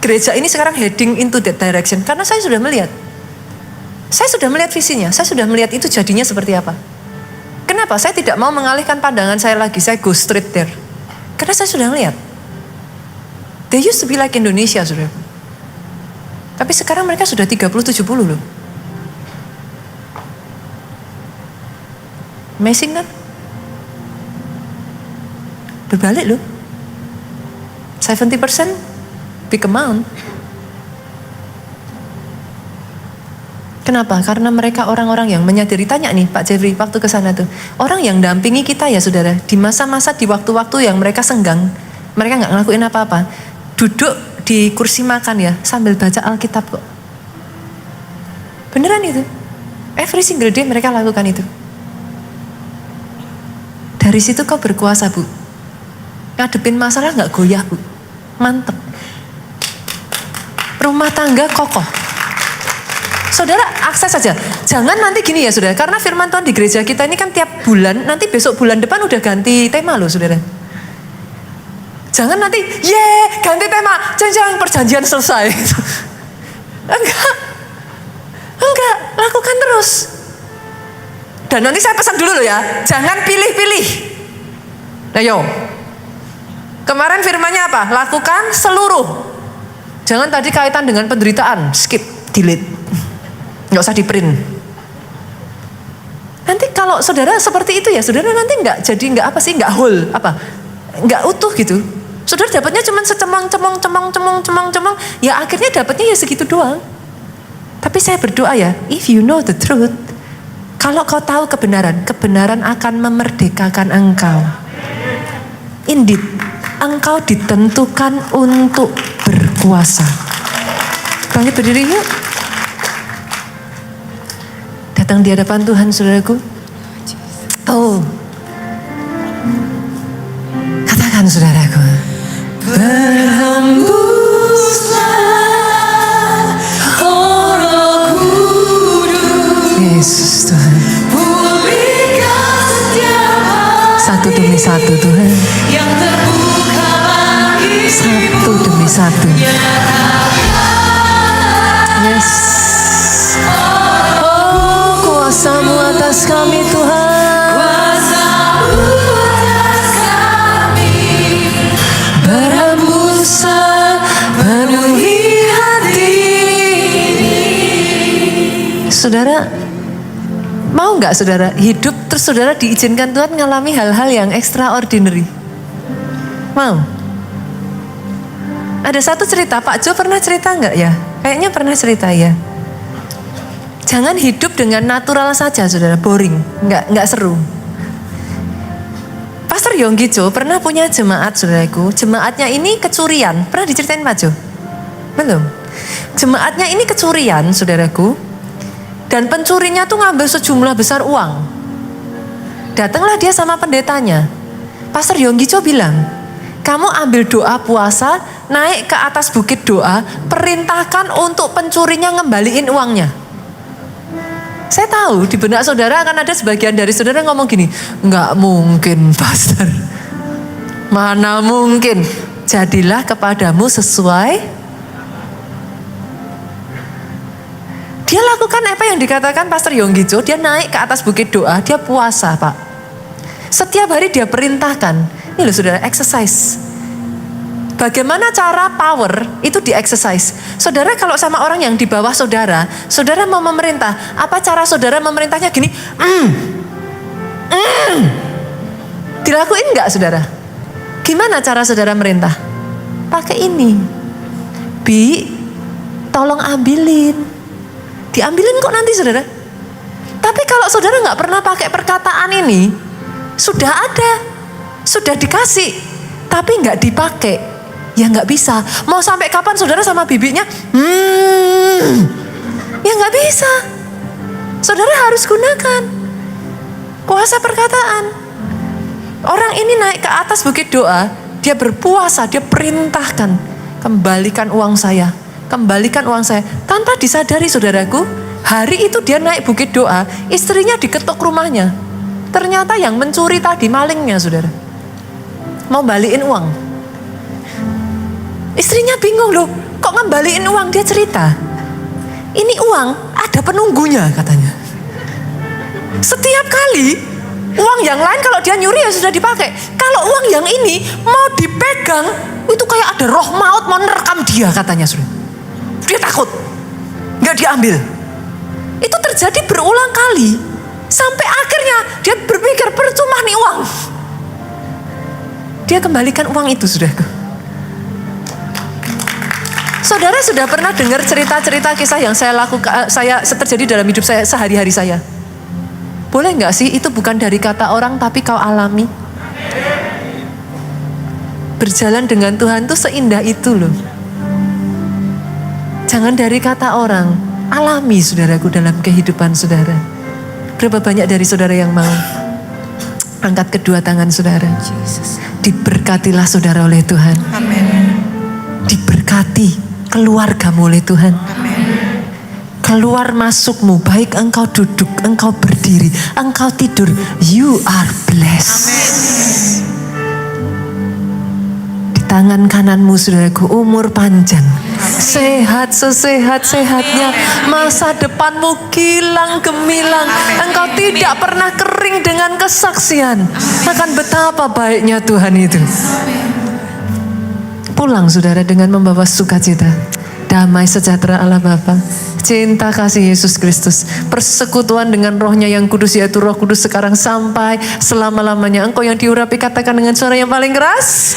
Gereja ini sekarang heading into that direction. Karena saya sudah melihat. Saya sudah melihat visinya, saya sudah melihat itu jadinya seperti apa. Kenapa? Saya tidak mau mengalihkan pandangan saya lagi, saya go straight there. Karena saya sudah melihat. They used to be like Indonesia saudaraku. Tapi sekarang mereka sudah 30-70 loh. Amazing kan? Berbalik loh. 70% big amount. Kenapa? Karena mereka orang-orang yang menyadari. Tanya nih Pak Jeffrey waktu ke sana tuh. Orang yang dampingi kita ya saudara. Di masa-masa di waktu-waktu yang mereka senggang. Mereka gak ngelakuin apa-apa. Duduk di kursi makan ya sambil baca Alkitab kok. Beneran itu. Every single day mereka lakukan itu. Dari situ kau berkuasa bu. Ngadepin masalah gak goyah bu. Mantep. Rumah tangga kokoh. Saudara akses saja. Jangan nanti gini ya saudara. Karena firman Tuhan di gereja kita ini kan tiap bulan. Nanti besok bulan depan udah ganti tema loh saudara. Jangan nanti, ganti tema, jangan perjanjian selesai. Enggak, lakukan terus. Dan nanti saya pesan dulu loh ya, jangan pilih-pilih. Nah yo, kemarin firmannya apa? Lakukan seluruh. Jangan tadi kaitan dengan penderitaan, skip, delete. Nggak usah di print. Nanti kalau saudara seperti itu ya, saudara nanti nggak whole, nggak utuh gitu. Saudara dapatnya cuma secemong, ya akhirnya dapatnya ya segitu doang. Tapi saya berdoa ya, if you know the truth, kalau kau tahu kebenaran, kebenaran akan memerdekakan engkau. Indeed, engkau ditentukan untuk berkuasa. Bangkit berdiri yuk. Datang di hadapan Tuhan saudaraku. Oh, katakan saudaraku. Berhembuslah oh Roh Kudus. Yesus Tuhan. Pulihkan setiap hati. Satu demi satu Tuhan. Yang terbuka bagi satu demi satu. Yes. Oh kuasa-Mu atas kami Tuhan. Penuhi hati ini. Saudara, mau gak saudara hidup terus saudara diizinkan Tuhan ngalami hal-hal yang extraordinary? Mau? Ada satu cerita, Pak Jo pernah cerita gak ya? Kayaknya pernah cerita ya. Jangan hidup dengan natural saja saudara, boring, gak seru. Pastor Yonggi Jo pernah punya jemaat saudaraku. Jemaatnya ini kecurian. Pernah diceritain Pak Jo? Belum. Jemaatnya ini kecurian saudaraku. Dan pencurinya tuh ngambil sejumlah besar uang. Datanglah dia sama pendetanya. Pastor Yonggi bilang, kamu ambil doa puasa, naik ke atas bukit doa, perintahkan untuk pencurinya ngembaliin uangnya. Saya tahu di benak saudara akan ada sebagian dari saudara ngomong gini, nggak mungkin pastor. Mana mungkin. Jadilah kepadamu sesuai. Dia lakukan apa yang dikatakan Pastor Yonggi, dia naik ke atas bukit doa, dia puasa Pak. Setiap hari dia perintahkan, ini loh saudara, exercise. Bagaimana cara power itu di exercise. Saudara kalau sama orang yang di bawah saudara, saudara mau memerintah, apa cara saudara memerintahnya gini? Dilakuin enggak saudara? Gimana cara saudara merintah? Pakai ini. Bi, tolong ambilin. Diambilin kok nanti saudara. Tapi kalau saudara nggak pernah pakai perkataan ini, sudah ada, sudah dikasih, tapi nggak dipakai, ya nggak bisa. Mau sampai kapan saudara sama bibinya? Ya nggak bisa. Saudara harus gunakan kuasa perkataan. Orang ini naik ke atas bukit doa, dia berpuasa, dia perintahkan, kembalikan uang saya. Kembalikan uang saya. Tanpa disadari saudaraku, hari itu dia naik bukit doa, istrinya diketuk rumahnya. Ternyata yang mencuri tadi malingnya saudara. Mau balikin uang. Istrinya bingung loh, kok ngembaliin uang? Dia cerita, ini uang ada penunggunya katanya. Setiap kali uang yang lain kalau dia nyuri ya sudah dipakai. Kalau uang yang ini mau dipegang, itu kayak ada roh maut mau nerekam dia katanya saudara. Dia takut, nggak diambil. Itu terjadi berulang kali, sampai akhirnya dia berpikir percuma nih uang. Dia kembalikan uang itu saudaraku. Saudara sudah pernah dengar cerita-cerita kisah yang saya lakukan, saya terjadi dalam hidup saya sehari-hari saya? Boleh nggak sih itu bukan dari kata orang tapi kau alami? Berjalan dengan Tuhan tuh seindah itu loh. Jangan dari kata orang, alami saudaraku dalam kehidupan saudara. Berapa banyak dari saudara yang mau angkat kedua tangan saudara? Diberkatilah saudara oleh Tuhan. Amin. Diberkati keluargamu oleh Tuhan. Amin. Keluar masukmu, baik engkau duduk, engkau berdiri, engkau tidur, you are blessed. Amin. Di tangan kananmu saudaraku umur panjang. Sehat sesehat-sehatnya, masa depanmu kilang gemilang. Engkau tidak pernah kering dengan kesaksian akan betapa baiknya Tuhan itu. Pulang saudara dengan membawa sukacita, damai sejahtera Allah Bapa, cinta kasih Yesus Kristus, persekutuan dengan rohnya yang kudus yaitu Roh Kudus sekarang sampai selama-lamanya. Engkau yang diurapi katakan dengan suara yang paling keras.